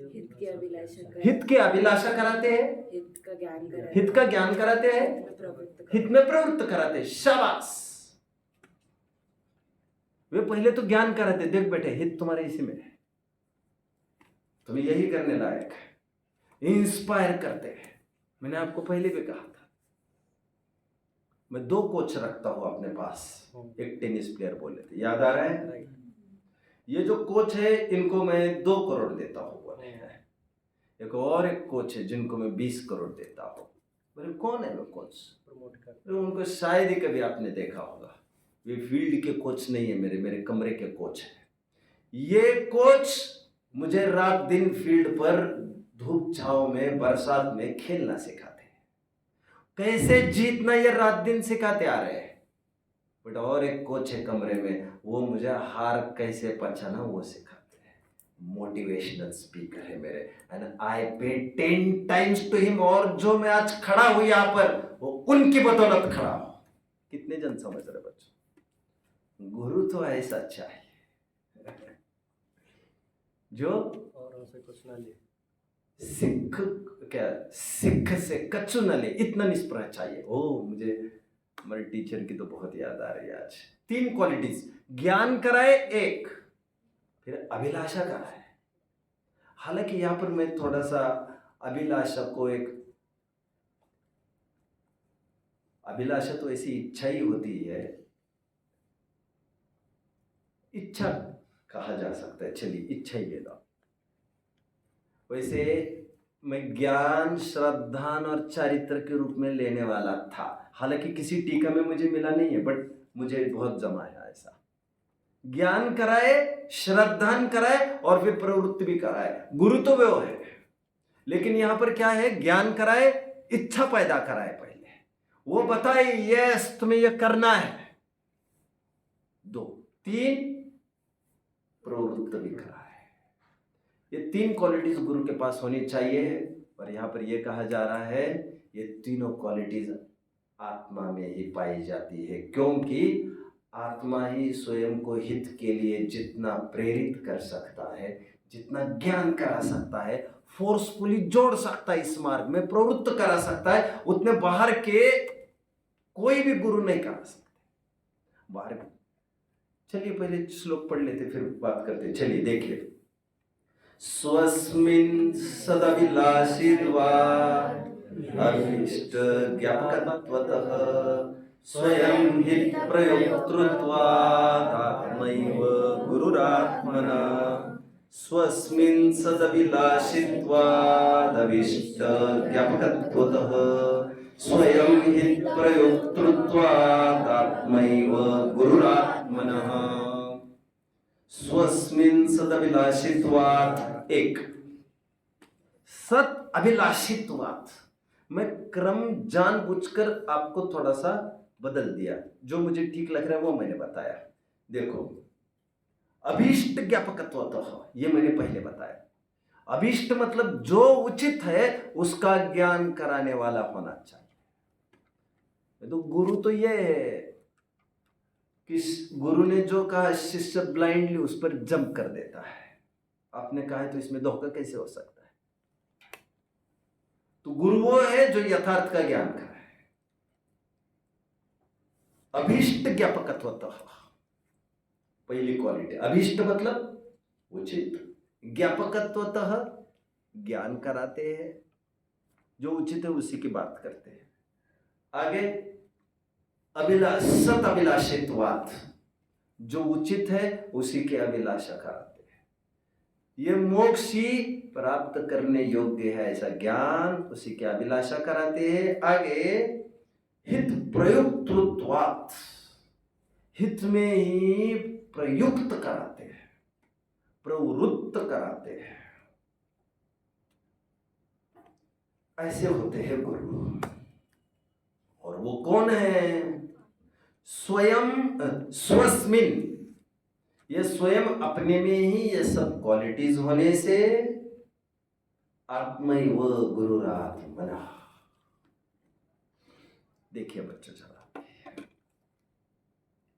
हित की अभिलाषा कराते हैं, हित का ज्ञान कराते हैं, हित में प्रवृत्त कराते हैं। शाबाश। वे पहले तो ज्ञान कराते, देख बेटे हित तुम्हारे इसी में है, तुम्हें यही करने लायक है, इंस्पायर करते हैं। मैंने आपको पहले भी कहा था, मैं 2 कोच रखता हूं अपने पास, एक टेनिस प्लेयर बोले थे, याद आ रहा है? ये जो कोच है इनको मैं 2 करोड़ देता हूं बोले हैं। एक कोच है जिनको मैं 20 करोड़ देता हूं। बोले कौन है वो कोच? प्रमोट कर। तो उनको शायद ही कभी आपने देखा होगा, वे फील्ड के कोच नहीं है, मेरे कमरे के कोच है। ये कोच मुझे रात दिन फील्ड पर धूप छांव में बरसात में खेलना सिखाते हैं, कैसे जीतना ये रात दिन सिखाते आ रहे हैं। बट और एक कोच है कमरे में, वो मुझे हार कैसे पछाना वो सिखाते हैं। मोटिवेशनल स्पीकर है मेरे, एंड आई पे 10 टाइम्स टू हिम। और जो मैं आज खड़ा हूं यहाँ पर वो उनकी बदौलत खड़ा हूं। कितने जन समझ रहे बच्चों? गुरु तो ऐसा चाहिए जो औरों से कुछ ना ले, सिख से कच्चू न ले, इतना निष्प्रह चाहिए। ओ मुझे हमारे टीचर की तो बहुत याद आ रही है आज। 3 क्वालिटीज, ज्ञान कराए 1, फिर अभिलाषा कराए। हालांकि यहां पर मैं थोड़ा सा अभिलाषा को अभिलाषा तो ऐसी इच्छा ही होती है, इच्छा कहा जा सकता है, चलिए इच्छा ही ले लो। वैसे मैं ज्ञान, श्रद्धान और चारित्र के रूप में लेने वाला था, हालांकि किसी टीका में मुझे मिला नहीं है, बट मुझे बहुत जमा है ऐसा। ज्ञान कराए, श्रद्धान कराए और फिर प्रवृत्ति भी कराए। गुरु तो वो है, लेकिन यहां पर क्या है? ज्ञान कराए, इच्छा पैदा कराए। पहले वो बताए यस तुम्हें ये करना है, 2, 3 प्रवृत्ति भी कराए। ये 3 क्वालिटीज गुरु के पास होनी चाहिए। और यहां पर यह कहा जा रहा है ये तीनों क्वालिटीज आत्मा में ही पाई जाती है, क्योंकि आत्मा ही स्वयं को हित के लिए जितना प्रेरित कर सकता है, जितना ज्ञान करा सकता है, फोर्सफुली जोड़ सकता है, इस मार्ग में प्रवृत्त करा सकता है, उतने बाहर के कोई भी गुरु नहीं करा सकते। बाहर चलिए पहले श्लोक पढ़ लेते फिर बात करते। चलिए देखिए, स्वस्मिन् सदभिलाषित्वा अभीष्ट ज्ञापकत्वतः स्वयं हि प्रयोक्तृत्वादात्मैव गुरुरात्मना। स्वस्मिन् सदभिलाषित्वादभीष्ट ज्ञापकत्वतः स्वयं हि प्रयोक्तृत्वादात्मैव गुरुरात्मनः। स्वस्मिन् सदभिलाषित्वात् 1, सत अभिलाषित्वात्। मैं क्रम जानबूझकर आपको थोड़ा सा बदल दिया, जो मुझे ठीक लग रहा है वो मैंने बताया। देखो, अभीष्ट ज्ञापकत्वतः ये मैंने पहले बताया। अभीष्ट मतलब जो उचित है उसका ज्ञान कराने वाला होना चाहिए। तो गुरु तो ये है कि गुरु ने जो कहा शिष्य ब्लाइंडली उस पर जंप कर देता है। आपने कहा है तो इसमें धोखा कैसे हो सकता है? तो गुरु वो है जो यथार्थ का ज्ञान कराए। अभीष्ट ज्ञापकत्वतः पहली क्वालिटी। अभीष्ट मतलब उचित, ज्ञापकत्वतः ज्ञान कराते हैं, जो उचित है उसी की बात करते हैं। आगे सत अभिलाषित्वात्, जो उचित है उसी की अभिलाषा कराते हैं। ये मोक्ष ही प्राप्त करने योग्य है ऐसा ज्ञान, उसी की अभिलाषा कराते हैं। आगे हित प्रयुक्तृत्वात्, हित में ही प्रयुक्त कराते हैं, प्रवृत्त कराते हैं। ऐसे होते हैं गुरु। और वो कौन है? स्वयं स्वस्मिन, ये स्वयं अपने में ही ये सब क्वालिटीज होने से आत्मैव गुरुरात्मना। देखिए बच्चों, जरा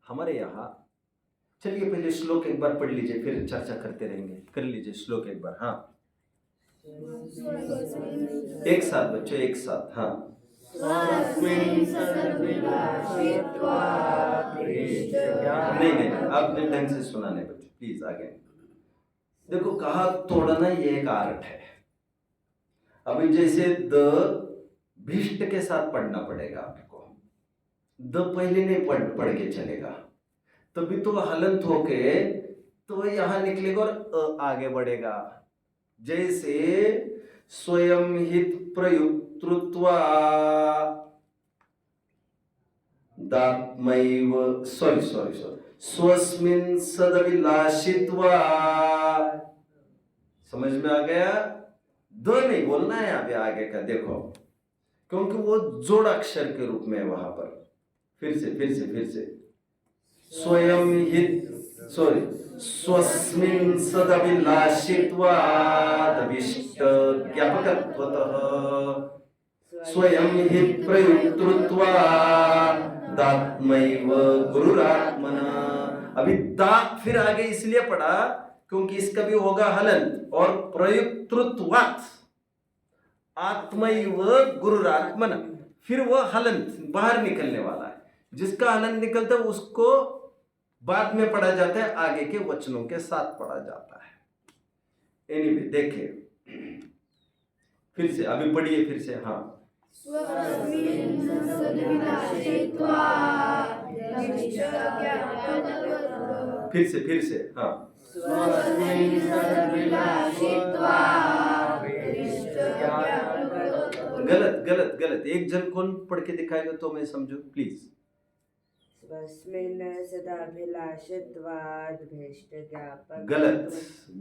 हमारे यहाँ, चलिए पहले श्लोक एक बार पढ़ लीजिए, फिर चर्चा करते रहेंगे। कर लीजिए श्लोक एक बार। हाँ, एक साथ बच्चों, एक साथ। हाँ, स्वस्मिन् सदभिलाषित्वात् नहीं नहीं, आपने ढंग से सुना नहीं बच्चे, प्लीज आगे। देखो कहा तोड़ना ये एक आर्ट है। अभी जैसे द भिष्ट के साथ पढ़ना पड़ेगा आपको, द पहले नहीं पढ़ के चलेगा, तभी तो हलंत होके तो यहां निकलेगा और आगे बढ़ेगा। जैसे स्वयं हित प्रयुक्तृत्वा दात्मैव सॉरी स्वस्मिन् सदभिलाषित्वा, समझ में आ गया? द नहीं बोलना है अभी आगे का, देखो क्योंकि वो जोड़ अक्षर के रूप में है वहां पर। फिर से स्वयं हित सॉरी स्वस्मिन् सदभिलाषित्वा दभिष्ट ज्ञापकत्वतः स्वयं हि प्रयुक्तृत्वा दात्मैव गुरुरात्मना। अभी दात फिर आगे इसलिए पढ़ा क्योंकि इसका भी होगा हलंत, और प्रयुक्तृत्वात् आत्मैव गुरुरात्मना, फिर वह हलंत बाहर निकलने वाला है। जिसका हलंत निकलता है उसको बाद में पढ़ा जाता है, आगे के वचनों के साथ पढ़ा जाता है। एनीवे देखिए फिर से, अभी पढ़िए फिर से। हाँ, स्वस्मिन् सदभिलाषित्वात् दभिष्ट ज्ञापकत्वतः फिर से। हाँ, स्वस्मिन् सदभिलाषित्वात् दभिष्ट ज्ञापकत्वतः। गलत। एक जन कौन पढ़ के दिखाएगा तो मैं समझू, प्लीज। स्वस्मिन् सदाभिलाषित्वात् दभिष्ट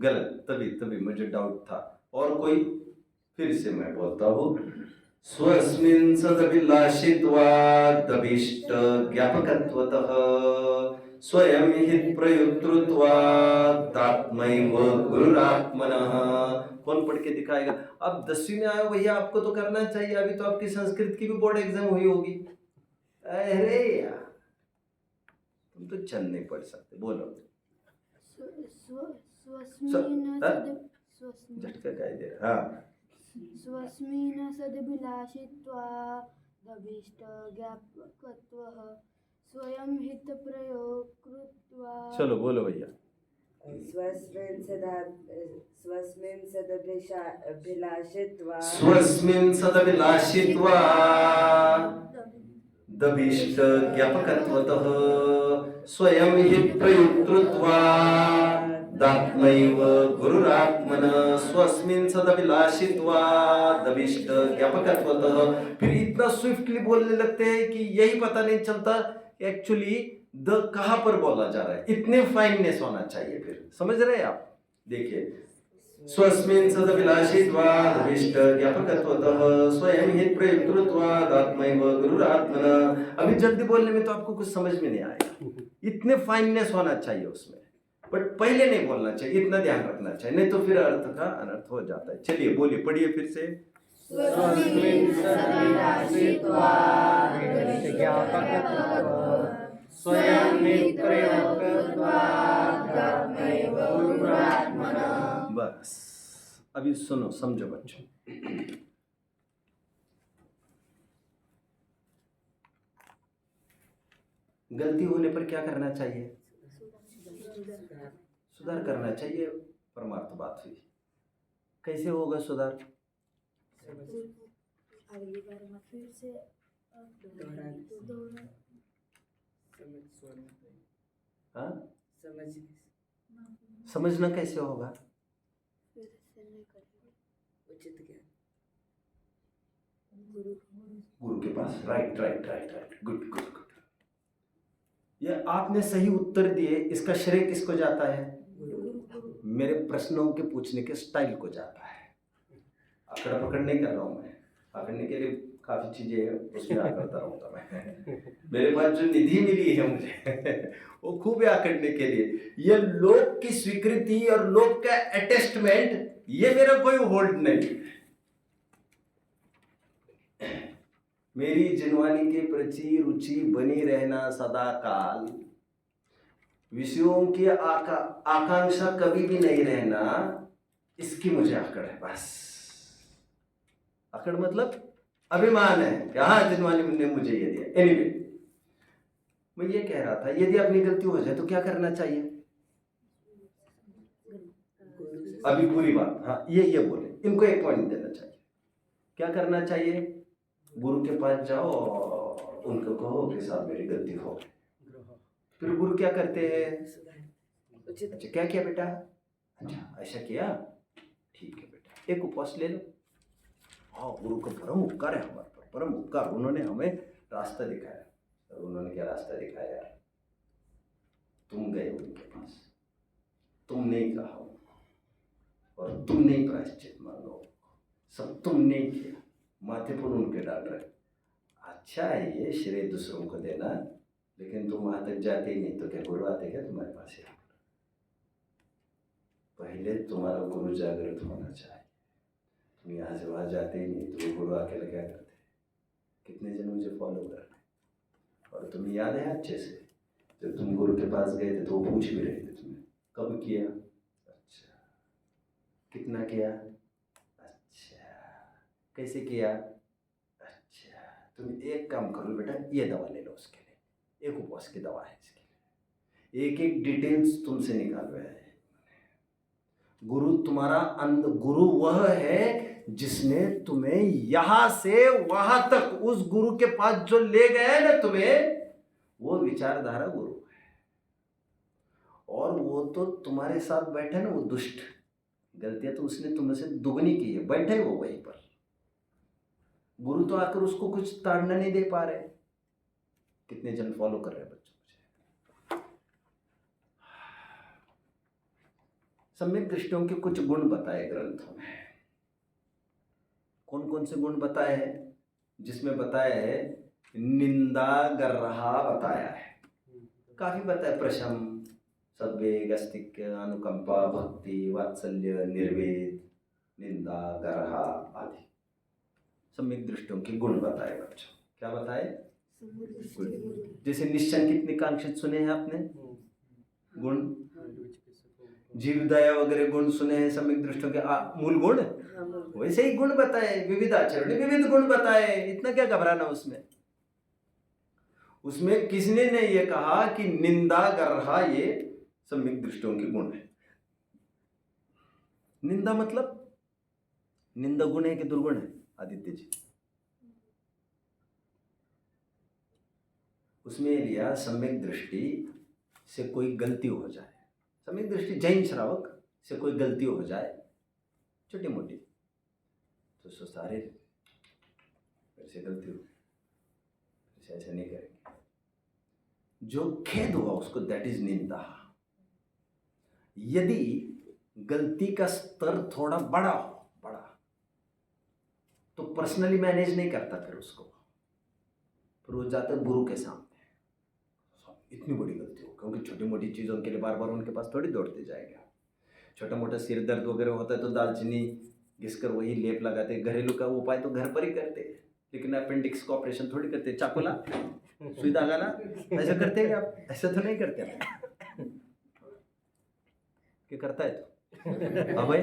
गलत, तभी मुझे डाउट था। और कोई? फिर से मैं बोलता हूँ, स्वस्मिन् सदभिलाषित्वात् दभिष्ट ज्ञापकत्वतः स्वयं हि प्रयुक्तृत्वात् दात्मैव गुरुरात्मनः। कौन पढ़ के दिखाएगा? अब 10वीं में आए हो भैया, आपको तो करना चाहिए। अभी तो आपकी संस्कृत की भी बोर्ड एग्जाम हुई होगी। अरे यार, तुम तो चंद नहीं पढ़ सकते। बोलो। झटका क्या दे रहा? हाँ, स्वस्मिन् सदभिलाषित्वात् दभिष्ट ज्ञापकत्वतः स्वयं हित प्रयोक्तृत्वा। चलो बोलो भैया। स्वस्मिन् सदभिलाषित्वात् स्वस्मिन् सदभिलाषित्वात् दभिष्ट ज्ञापकत्वतः स्वयं हि प्रयुक्तृत्वात् दात्मैव गुरुरात्मना। स्वस्मिन् सदभिलाषित्वात् दभिष्ट ज्ञापकत्वतः। फिर इतना स्विफ्टली बोलने लगते हैं कि यही पता नहीं चलता एक्चुअली द कहां पर बोला जा रहा है। इतने फाइननेस होना चाहिए। फिर समझ रहे हैं आप? देखिए, स्वस्मिन् सदभिलाषित्वात् दभिष्ट ज्ञापकत्वतः स्वयं हि प्रयुक्तृत्वात् दात्मैव गुरुरात्मना। अभी जल्दी बोलने में तो आपको कुछ समझ में नहीं आएगा, इतने फाइननेस होना चाहिए उसमें। बट पहले नहीं बोलना चाहिए, इतना ध्यान रखना चाहिए, नहीं तो फिर अर्थ का अनर्थ हो जाता है। चलिए बोलिए, पढ़िए फिर से। स्वस्मिन् सदभिलाषित्वात् दभिष्ट ज्ञापकत्वतः स्वयं हि प्रयोक्तृत्वात् दात्मैव गुरुरात्मना। बस अभी सुनो, समझो बच्चों। गलती होने पर क्या करना चाहिए? सुधार करना चाहिए। परमार्थ बात हुई। कैसे होगा सुधार? अगली बार में फिर से दोहरा हाँ, समझना कैसे होगा? फिर से नहीं करेंगे। उचित ज्ञान गुरु के पास। Right, good. ये आपने सही उत्तर दिए, इसका श्रेय किसको जाता है? मेरे प्रश्नों के पूछने के स्टाइल को जाता है। आंकड़ा पकड़ नहीं कर रहा हूं मैं, पकड़ने के लिए काफी चीजें हैं, उसमें आकड़ता रहूंगा मैं। मेरे पास जो निधि मिली है मुझे वो खूब है आकड़ने के लिए। ये लोक की स्वीकृति और लोक का अटेस्टमेंट, ये मेरा कोई होल्ड नहीं। मेरी जिनवानी के प्रति रुचि बनी रहना सदा काल, विषयों की आकांक्षा कभी भी नहीं रहना, इसकी मुझे आकड़ है। बस आकड़ मतलब अभिमान है कि हाँ जिनवानी ने मुझे ये दिया। एनीवे, मैं ये कह रहा था यदि अपनी गलती हो जाए तो क्या करना चाहिए? अभी पूरी बात, हाँ ये बोले, इनको एक पॉइंट देना चाहिए। क्या करना चाहिए? गुरु के पास जाओ और उनको कहो कि साहब मेरी गलती हो गई। फिर गुरु क्या करते हैं? अच्छा क्या किया बेटा? अच्छा ऐसा किया, ठीक है बेटा, एक उपवास ले लो। हाँ, गुरु का परम उपकार है हमारे पर, परम उपकार, उन्होंने हमें रास्ता दिखाया। और उन्होंने क्या रास्ता दिखाया? तुम गए उनके पास, तुमने ही कहा और तुमने ही प्रायश्चित मांगो, सब तुमने ही किया, माथे पर उनके डाल रहे। अच्छा है ये श्रेय दूसरों को देना, लेकिन तुम वहां तक जाते ही नहीं तो क्या गुरु आते क्या तुम्हारे पास? पहले तुम्हारा गुरु जागृत होना चाहिए। तुम यहाँ से वहाँ जाते ही नहीं तो गुरु अकेले क्या करते? कितने जन मुझे फॉलो कर रहे? और तुम्हें याद है अच्छे से जब तुम गुरु के पास गए थे तो वो पूछ भी रहे थे तुम्हें कब किया? अच्छा, कितना किया? अच्छा, कैसे किया? अच्छा, तुम एक काम करो बेटा, ये दवा ले लो उसके लिए, एक उपवास की दवा है इसके लिए, एक एक डिटेल्स तुमसे निकाल रहे हैं। गुरु तुम्हारा गुरु वह है जिसने तुम्हें यहां से वहां तक उस गुरु के पास जो ले गए ना तुम्हें, वो विचारधारा गुरु है। और वो तो तुम्हारे साथ बैठे ना, वो दुष्ट, गलतियां तो उसने तुमसे दुगनी की है, बैठे वो वहीं पर। गुरु तो आकर उसको कुछ ताड़ना नहीं दे पा रहे। कितने जन फॉलो कर रहे हैं बच्चों मुझे? सम्यक दृष्टियों के कुछ गुण बताए ग्रंथों में। कौन कौन से गुण बताए हैं? जिसमें बताया है निंदा कर रहा बताया है, काफी बताया, प्रशम, सद्वेग, अस्तिक्य, अनुकंपा, भक्ति, वात्सल्य, निर्वेद, निंदा, गर्हा आदि सम्यक दृष्टियों के गुण बताए बच्चों। क्या बताए? जैसे निश्चंकित निकांक्षित सुने हैं आपने गुण, जीव दया वगैरह गुण सुने हैं सम्यक दृष्टियों के मूल गुण। वैसे ही गुण बताए, विविध आचरण विविध गुण बताए, इतना क्या घबराना उसमें? उसमें किसने ने ये कहा कि निंदा कर रहा ये सम्यक दृष्टियों के गुण है? निंदा मतलब निंदा गुण है कि दुर्गुण है आदित्य जी? उसमें लिया सम्यक दृष्टि से कोई गलती हो जाए, सम्यक दृष्टि जैन श्रावक से कोई गलती हो जाए छोटी मोटी तो सारे ऐसे गलती हो, ऐसे नहीं करेंगे। जो खेद हुआ उसको दैट इज निंदा। यदि गलती का स्तर थोड़ा बड़ा तो पर्सनली मैनेज नहीं करता, फिर वो जाता गुरु के सामने, इतनी बड़ी गलती हो, क्योंकि छोटी मोटी चीज़ों के लिए बार बार उनके पास थोड़ी दौड़ते जाएगा। छोटा मोटा सिर दर्द वगैरह होता है तो दालचीनी घिसकर वही लेप लगाते, घरेलू का उपाय तो घर पर ही करते हैं, लेकिन अपेंडिक्स का ऑपरेशन थोड़ी करते, चाकू ला, सुई धागा ला, ऐसा करते हैं आप? ऐसा तो नहीं करते क्या करता है तो? हाँ भाई,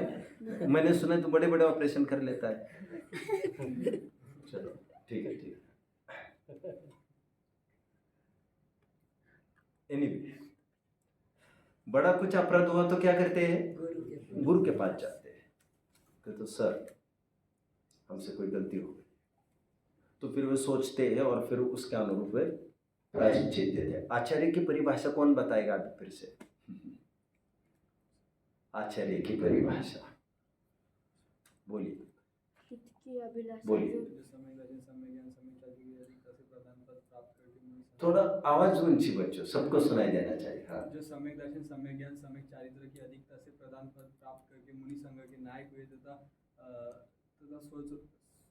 मैंने सुना तो बड़े बड़े ऑपरेशन कर लेता है। चलो ठीक है, ठीक है। एनीवे, बड़ा कुछ अपराध हुआ तो क्या करते हैं? गुरु के पास जाते हैं, कहते तो सर हमसे कोई गलती हो गई, तो फिर वे सोचते हैं और फिर उसके अनुरूप वे प्रायश्चित देते हैं। आचार्य की परिभाषा कौन बताएगा अभी फिर से? आचार्य की परिभाषा बोलिए, बोलिए, थोड़ा आवाज ऊंची बच्चों, सबको सुनाई देना चाहिए। हाँ, जो सम्यक दर्शन, सम्यक ज्ञान, सम्यक चारित्र की अधिकता से प्रधान पद प्राप्त करके मुनि संघ के नायक हुए तथा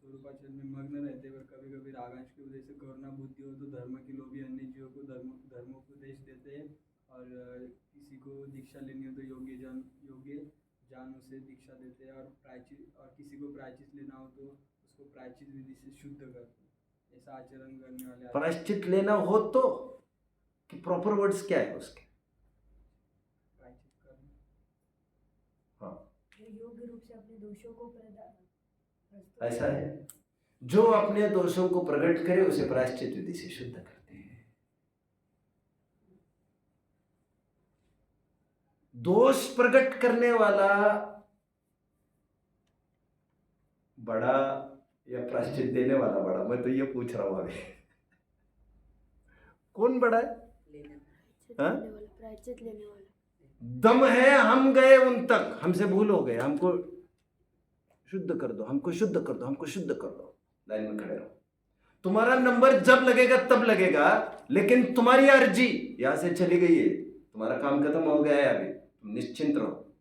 स्वरूपाचरण में मग्न रहते हुए कभी कभी रागांश की वजह से करुणा बुद्धि हो तो धर्म के लोभी अन्य जीवों को धर्मोपदेश देते हैं, और किसी को दीक्षा लेनी हो तो योग्य जान उसे दीक्षा देते हैं, और किसी को प्रायश्चित लेना हो तो उसको प्रायश्चित विधि से शुद्ध करते हैं। ऐसा आचरण करने वाले प्रायश्चित लेना हो तो कि प्रॉपर वर्ड्स क्या है उसके? प्रायश्चित करना, हाँ योग्य रूप से अपने दोषों को ऐसा है। जो अपने दोषों को प्रकट करे उसे प्रायश्चित विधि से शुद्ध करते हैं। दोष प्रकट करने वाला बड़ा या प्रायश्चित देने वाला बड़ा? मैं तो ये पूछ रहा हूं अभी, कौन बड़ा है? हाँ? प्रायश्चित लेने वाला। दम है, हम गए उन तक, हमसे भूल हो गए, हमको शुद्ध कर दो, हमको शुद्ध कर दो, हमको शुद्ध कर दो। लाइन में खड़े रहो, तुम्हारा नंबर जब लगेगा तब लगेगा, लेकिन तुम्हारी अर्जी यहां से चली गई है, तुम्हारा काम खत्म हो गया है, अभी तुम निश्चिंत रहो,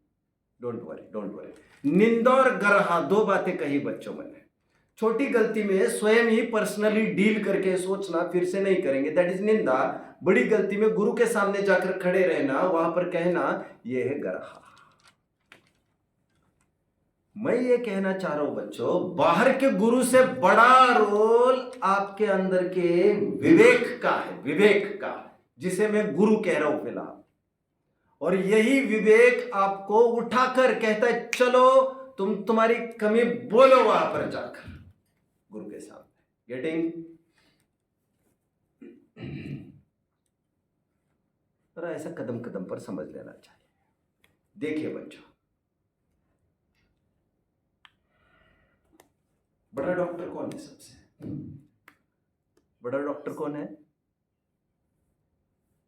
डोंट वरी, डोंट वरी। निंदा और गरहा दो बातें कही बच्चों मैंने। छोटी गलती में स्वयं ही पर्सनली डील करके सोचना फिर से नहीं करेंगे, दैट इज निंदा। बड़ी गलती में गुरु के सामने जाकर खड़े रहना, वहां पर कहना यह है गरहा। मैं ये कहना चाह रहा हूं बच्चों, बाहर के गुरु से बड़ा रोल आपके अंदर के विवेक का है, विवेक का, जिसे मैं गुरु कह रहा हूं फिलहाल। और यही विवेक आपको उठाकर कहता है चलो तुम तुम्हारी कमी बोलो वहां पर जाकर गुरु के सामने। गेटिंग? तो ऐसा कदम कदम पर समझ लेना चाहिए। देखिए बच्चों, बड़ा डॉक्टर कौन है? सबसे बड़ा डॉक्टर कौन है?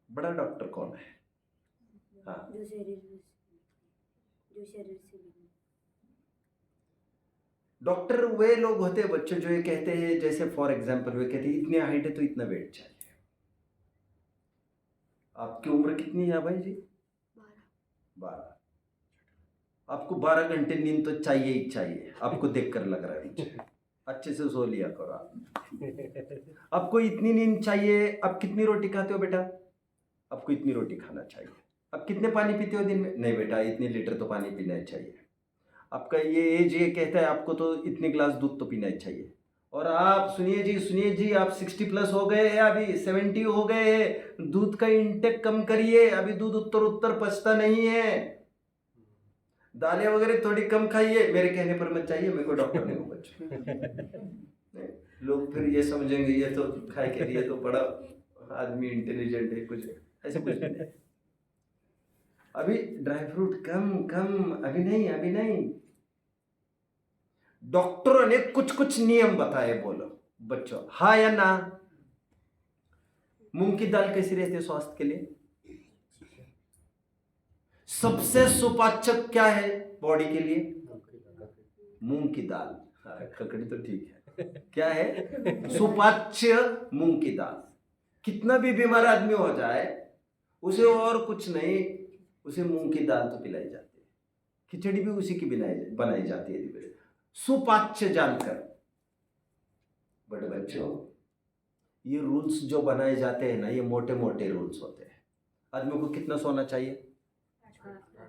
बड़ा डॉक्टर कौन है? हाँ, जो शरीर से बने। डॉक्टर वे लोग होते हैं बच्चों जो ये कहते हैं, जैसे फॉर एग्जांपल वे कहते हैं इतने हाइट है तो इतना वेट चाहिए। आपकी उम्र कितनी है भाई जी? 12। आपको 12 घंटे नींद तो चाहिए ही चाहिए, आपको देखकर लग रहा है मुझे। अच्छे से सो लिया करो आप। आपको इतनी नींद चाहिए। आप कितनी रोटी खाते हो बेटा? आपको इतनी रोटी खाना चाहिए। आप कितने पानी पीते हो दिन में? नहीं बेटा, इतने लीटर तो पानी पीना ही चाहिए। आपका ये एज ये कहता है आपको तो इतने गिलास दूध तो पीना ही चाहिए। और आप सुनिए जी, आप 60 प्लस हो गए हैं, अभी 70 हो गए हैं, दूध का इंटेक कम करिए, अभी दूध उत्तर पचता नहीं है। दालें वगैरह थोड़ी कम खाइए। मेरे कहने पर मत चाहिए, मेरे को डॉक्टर नहीं हो बच्चों। लोग फिर ये समझेंगे ये तो खाए के लिए तो बड़ा आदमी इंटेलिजेंट है, कुछ ऐसा कुछ नहीं। अभी ड्राई फ्रूट कम, अभी नहीं। डॉक्टरों ने कुछ नियम बताए, बोलो बच्चों, हाँ या ना? मूंग की दाल कैसी रहती है स्वास्थ्य के लिए? सबसे सुपाच्य क्या है बॉडी के लिए? मूंग की दाल। ककड़ी तो ठीक है, क्या है? सुपाच्य मूंग की दाल। कितना भी बीमार आदमी हो जाए उसे और कुछ नहीं, उसे मूंग की दाल तो पिलाई जाती है, खिचड़ी भी उसी की बनाई जाती है, सुपाच्य जानकर। बड़े बच्चों, ये रूल्स जो बनाए जाते हैं ना, ये मोटे मोटे रूल्स होते हैं। आदमी को कितना सोना चाहिए?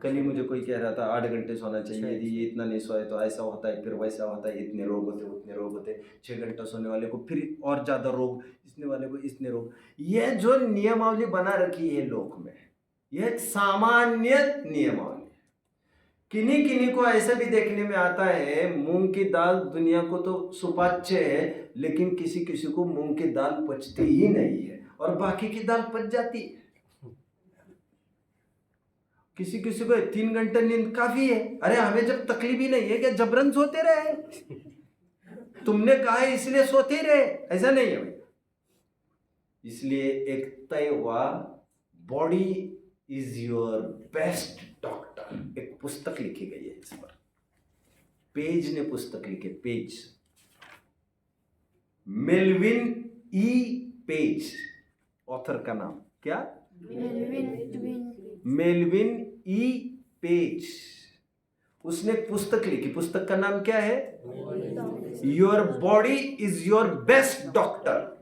कल ही मुझे कोई कह रहा था 8 घंटे सोना चाहिए, यदि ये इतना नहीं सोए तो ऐसा होता है, फिर वैसा होता है, इतने रोग होते, उतने रोग होते। 6 घंटा सोने वाले को फिर और ज़्यादा रोग, इसने वाले को इतने रोग। ये जो नियमावली बना रखी है लोक में, यह एक सामान्य नियमावली। किन्हीं को ऐसा भी देखने में आता है, मूंग की दाल दुनिया को तो सुपाच्य है, लेकिन किसी को मूंग की दाल पचती ही नहीं है और बाकी की दाल पच जाती है। किसी को 3 घंटे नींद काफी है। अरे हमें जब तकलीफ ही नहीं है क्या जबरन सोते रहे? तुमने कहा है इसलिए सोते रहे, ऐसा नहीं है भाई। इसलिए एक तय हुआ, body is your best doctor. एक पुस्तक लिखी गई है इस पर, पेज ने पुस्तक लिखी, पेज, मेलविन ई पेज, ऑथर का नाम क्या? मेलविन ई पेज। उसने पुस्तक लिखी, पुस्तक का नाम क्या है? Your body is your best doctor.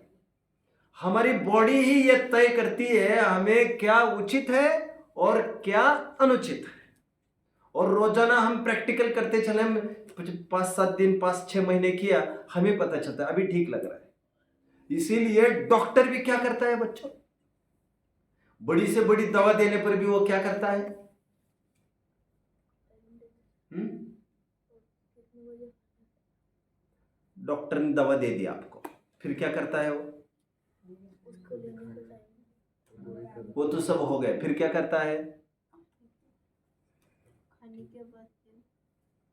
हमारी बॉडी ही ये तय करती है हमें क्या उचित है और क्या अनुचित है। और रोजाना हम प्रैक्टिकल करते चले, 5-7 दिन 5-6 महीने किया, हमें पता चलता है अभी ठीक लग रहा है। इसीलिए डॉक्टर भी क्या करता है बच्चों? बड़ी से बड़ी दवा देने पर भी वो क्या करता है? डॉक्टर ने दवा दे दी आपको, फिर क्या करता है वो? उसको लेने को टाइम, वो तो सब हो गए, फिर क्या करता है? खाने के बाद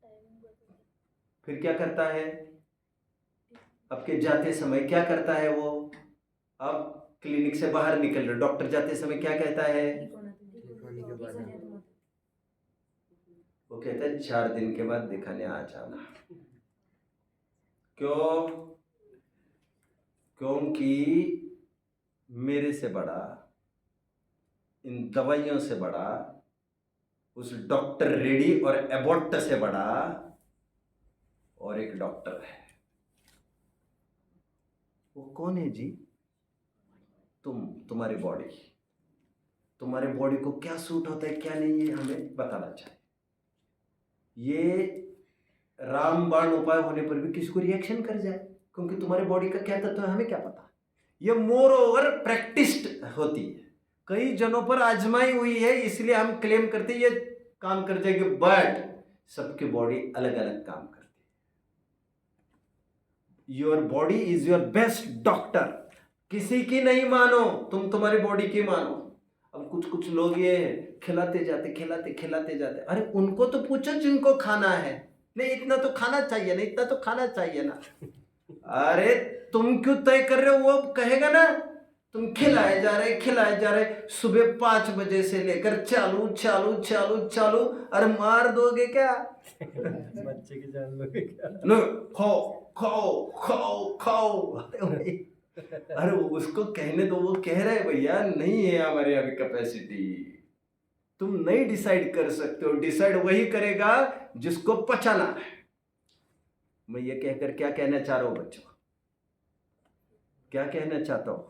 टाइम बदलता है। फिर क्या करता है? आपके जाते समय क्या करता है वो? अब क्लिनिक से बाहर निकल रहे, डॉक्टर जाते समय क्या कहता है? खाने के बाद वो कहता है 4 दिन के बाद दिखाने आ जाना। क्यों? क्योंकि मेरे से बड़ा, इन दवाइयों से बड़ा, उस डॉक्टर रेडी और एबॉट से बड़ा और एक डॉक्टर है। वो कौन है जी? तुम्हारी बॉडी। तुम्हारे बॉडी को क्या सूट होता है क्या नहीं, ये हमें बताना चाहिए। ये रामबाण उपाय होने पर भी किसी को रिएक्शन कर जाए, क्योंकि तुम्हारे बॉडी का क्या तत्व है हमें क्या पता। ये मोर ओवर प्रैक्टिस्ड होती है, कई जनों पर आजमाई हुई है, इसलिए हम क्लेम करते हैं ये काम कर जाएगी, बट सबकी बॉडी अलग अलग काम करती है। Your body is your best doctor. किसी की नहीं मानो, तुम तुम्हारी बॉडी की मानो। अब कुछ लोग ये खिलाते जाते, अरे उनको तो पूछो जिनको खाना है, नहीं इतना तो खाना चाहिए ना, इतना तो खाना चाहिए ना। अरे तुम क्यों तय कर रहे हो? वो कहेगा ना, तुम खिलाए जा रहे, सुबह 5 बजे से लेकर चालू। अरे मार दोगे क्या? बच्चे की जान लोगे क्या? नो, खाओ। अरे उसको कहने दो, वो कह रहे भैया नहीं है हमारे अभी कैपेसिटी। तुम नहीं डिसाइड कर सकते हो, डिसाइड वही करेगा जिसको पचाना है। मैं ये कहकर क्या कहना चाह रहा हूं बच्चों? क्या कहना चाहता हूं?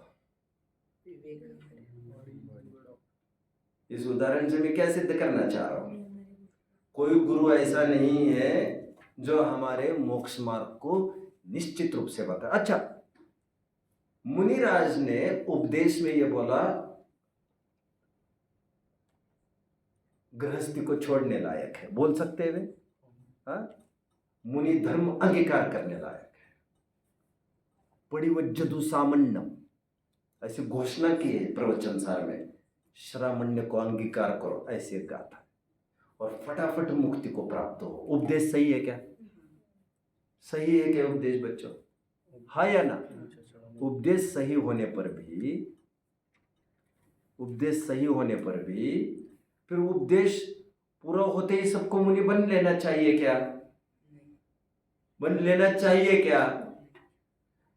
इस उदाहरण से मैं क्या सिद्ध करना चाह रहा हूं? कोई गुरु ऐसा नहीं है जो हमारे मोक्ष मार्ग को निश्चित रूप से बता। अच्छा, मुनिराज ने उपदेश में यह बोला, गृहस्थी को छोड़ने लायक है, बोल सकते हैं वे? मुनि धर्म अंगीकार करने लायक है। परिवज्जतु सामन्यम, ऐसी घोषणा की है प्रवचन सार में, श्रामण्य को अंगीकार करो, ऐसे गाथा, और फटाफट मुक्ति को प्राप्त हो। उपदेश सही है क्या? सही है क्या उपदेश बच्चों? हाँ या ना? उपदेश सही होने पर भी फिर उपदेश पूरा होते ही सबको मुनि बन लेना चाहिए क्या?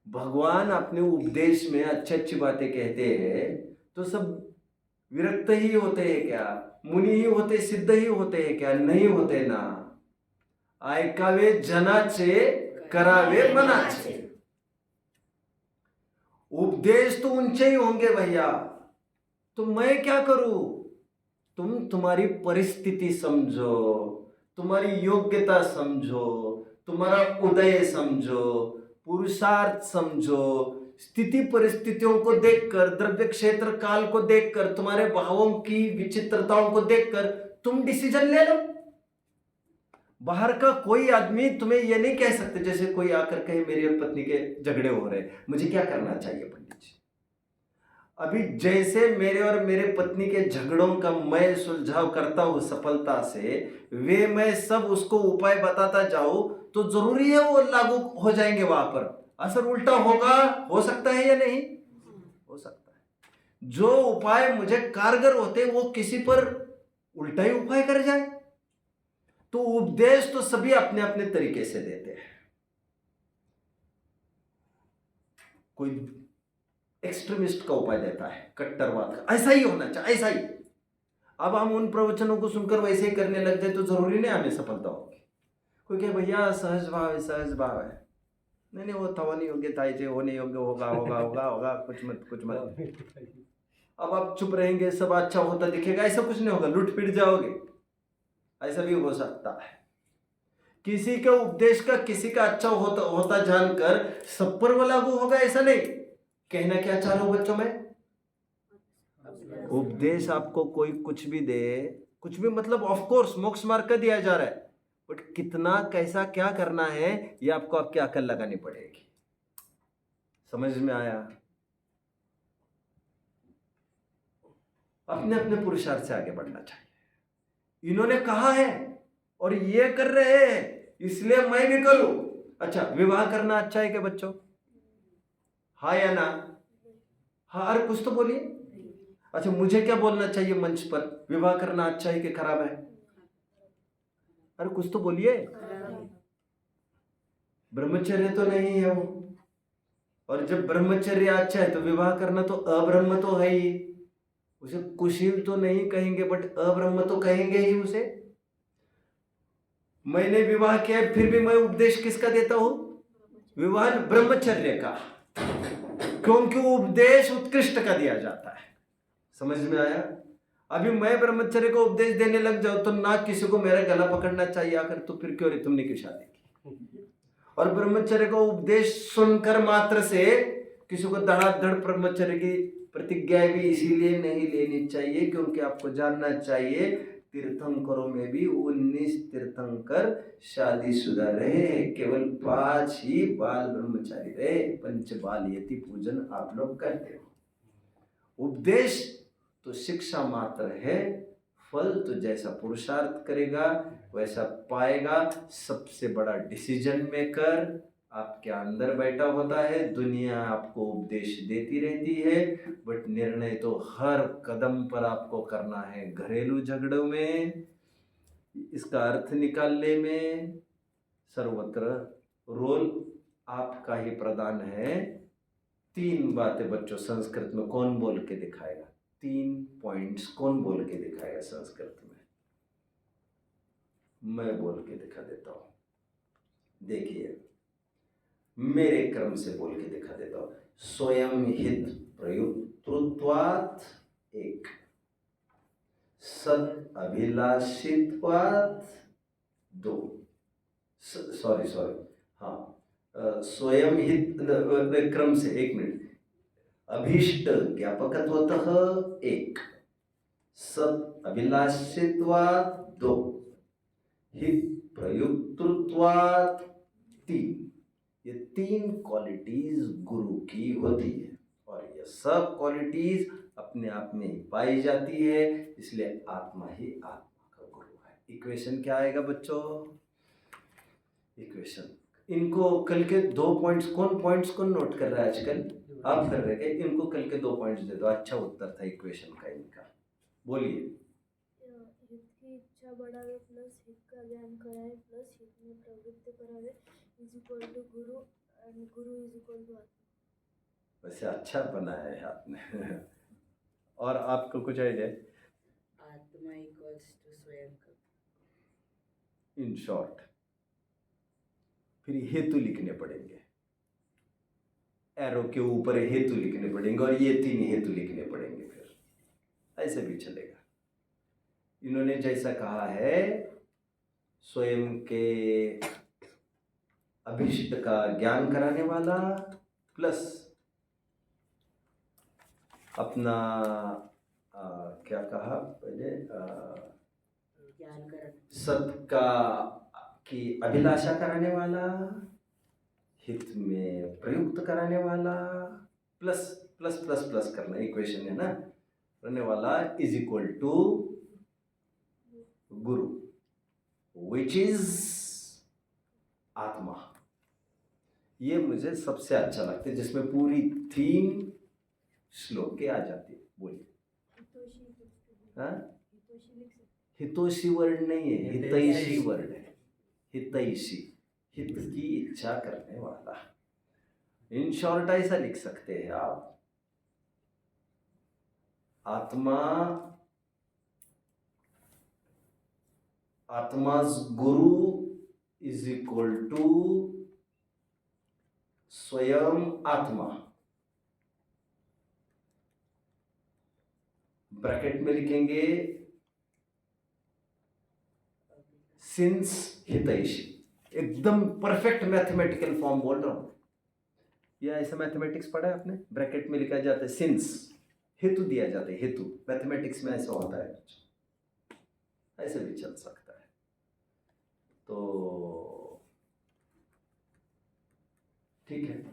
भगवान अपने उपदेश में अच्छी बातें कहते हैं तो सब विरक्त ही होते हैं क्या? मुनि ही होते, सिद्ध ही होते हैं क्या? नहीं होते ना। ऐकावे जनाचे, करावे मनाचे। उपदेश तो ऊंचे ही होंगे भैया, तो मैं क्या करूं? तुम्हारी परिस्थिति समझो, तुम्हारी योग्यता समझो, तुम्हारा उदय समझो, पुरुषार्थ समझो, स्थिति परिस्थितियों को देखकर, द्रव्य क्षेत्र काल को देखकर, तुम्हारे भावों की विचित्रताओं को देखकर तुम डिसीजन ले लो। बाहर का कोई आदमी तुम्हें यह नहीं कह सकते, जैसे कोई आकर कहे मेरी और पत्नी के झगड़े हो रहे, मुझे क्या करना चाहिए पंडित जी? अभी जैसे मेरे और मेरे पत्नी के झगड़ों का मैं सुलझाव करता हूं सफलता से, वे मैं सब उसको उपाय बताता जाऊं तो जरूरी है वो लागू हो जाएंगे, वहां पर असर उल्टा होगा, हो सकता है या नहीं? हो सकता है। जो उपाय मुझे कारगर होते वो किसी पर उल्टा ही उपाय कर जाए। तो उपदेश तो सभी अपने अपने तरीके से देते हैं। कोई एक्सट्रीमिस्ट का उपाय देता है, कट्टरवाद का, ऐसा ही होना चाहिए, ऐसा ही। अब हम उन प्रवचनों को सुनकर वैसे ही करने लग जाए तो जरूरी नहीं हमें सफलता होगी। कोई कहे भैया सहज भाव है, नहीं वो थवा नहीं होंगे, ताइजे वो नहीं होंगे, होगा, कुछ मत। अब आप चुप रहेंगे, सब अच्छा होता दिखेगा, ऐसा कुछ नहीं होगा, लुट पिट जाओगे, ऐसा भी हो सकता है। किसी के उपदेश का किसी का अच्छा होता जानकर सब पर वो लागू होगा, ऐसा नहीं। कहना क्या चाह रहा हूं बच्चों में? उपदेश आपको कोई कुछ भी दे, कुछ भी मतलब ऑफ कोर्स मोक्ष मार्ग का दिया जा रहा है, बट कितना कैसा क्या करना है ये आपको आपकी अकल लगानी पड़ेगी। समझ में आया? अपने अपने पुरुषार्थ से आगे बढ़ना चाहिए। इन्होंने कहा है और ये कर रहे हैं इसलिए मैं भी करूं। अच्छा, विवाह करना अच्छा है क्या बच्चों? हाँ या ना? हाँ, अरे कुछ तो बोलिए। अच्छा, मुझे क्या बोलना चाहिए मंच पर? विवाह करना अच्छा है कि खराब है? अरे कुछ तो बोलिए। ब्रह्मचर्य तो नहीं है वो, और जब ब्रह्मचर्य अच्छा है तो विवाह करना तो अब्रह्म तो है ही। उसे कुशील तो नहीं कहेंगे बट अब्रह्म तो कहेंगे ही उसे। मैंने विवाह किया है, फिर भी मैं उपदेश किसका देता हूं? विवाह ब्रह्मचर्य का, क्योंकि उपदेश उत्कृष्ट का दिया जाता है। समझ में आया? अभी मैं ब्रह्मचर्य को उपदेश देने लग जाऊं तो ना किसी को मेरा गला पकड़ना चाहिए आकर, तो फिर क्यों रे तुमने क्यों शादी की? और ब्रह्मचर्य को उपदेश सुनकर मात्र से किसी को धड़ाधड़ ब्रह्मचर्य की प्रतिज्ञा भी इसीलिए नहीं लेनी चाहिए क्योंकि आपको जानना चाहिए तीर्थंकरों में भी 19 तीर्थंकर शादीशुदा रहे, केवल 5 ही बाल ब्रह्मचारी रहे। पंच बाल यति पूजन आप लोग करते हो। उपदेश तो शिक्षा मात्र है, फल तो जैसा पुरुषार्थ करेगा वैसा पाएगा। सबसे बड़ा डिसीजन मेकर आपके अंदर बैठा होता है। दुनिया आपको उपदेश देती रहती है बट निर्णय तो हर कदम पर आपको करना है। घरेलू झगड़ों में, इसका अर्थ निकालने में, सर्वत्र रोल आपका ही प्रदान है। 3 बातें बच्चों संस्कृत में कौन बोल के दिखाएगा? 3 पॉइंट्स कौन बोल के दिखाएगा संस्कृत में? मैं बोल के दिखा देता हूं। देखिए, मेरे क्रम से बोल के दिखा देता हूं। स्वयं हित प्रयुक्तत्वात् 1, सद अभिलाषित्वात् 2, सॉरी हाँ, स्वयं हित क्रम से 1 मिनट, अभीष्ट ज्ञापकत्वतः 1, सद अभिलाषित्वात् 2, हित प्रयुक्तत्वात् 3। ये 3 क्वालिटीज गुरु की होती है और ये सब क्वालिटीज अपने आप में ही पाई जाती है, इसलिए आत्मा ही आत्मा का गुरु है। इक्वेशन क्या आएगा बच्चों? इक्वेशन, इनको कल के 2 पॉइंट्स कौन नोट कर रहा है आजकल? आप कर रहे हैं? इनको कल के 2 पॉइंट्स दे दो। अच्छा उत्तर था इक्वेशन का इनका। बोलिए। हित की इच्छा बढ़ावे प्लस हित का ज्ञान करावे प्लस हित में प्रवृत्त करावे is equal to Guru and Guru is equal to आत्मा। वैसे अच्छा बनाया है आपने। और आपको कुछ आइडिया? आत्मा इक्वल्स टू स्वयं का। इन शॉर्ट, फिर हेतु लिखने पड़ेंगे, एरो के ऊपर हेतु लिखने पड़ेंगे और ये 3 हेतु लिखने पड़ेंगे, फिर ऐसे भी चलेगा। इन्होंने जैसा कहा है, स्वयं के अभिष्ट का ज्ञान कराने वाला प्लस अपना क्या कहा पहले, ज्ञान करण, सत का की अभिलाषा कराने वाला, हित में प्रयुक्त कराने वाला, प्लस प्लस प्लस प्लस करना, इक्वेशन है ना, करने वाला is equal to Guru, which is आत्मा। ये मुझे सबसे अच्छा लगता है जिसमें पूरी थीम श्लोक के आ जाती है। बोलिए। हाँ, हितोषी वर्ड नहीं है, हितैषी वर्ड है। हितैषी, हित की इच्छा करने वाला। इन शॉर्ट ऐसा लिख सकते हैं आप, आत्मा, आत्मा's गुरु इज इक्वल टू स्वयं आत्मा। ब्रैकेट में लिखेंगे सिंस हितैषी। एकदम परफेक्ट मैथमेटिकल फॉर्म बोल रहा हूं। यह ऐसा मैथमेटिक्स पढ़ा है आपने? ब्रैकेट में लिखा जाता है सिंस, हेतु दिया जाता है, हेतु मैथमेटिक्स में ऐसा होता है। ऐसे भी चल सकता है। तो ठीक है।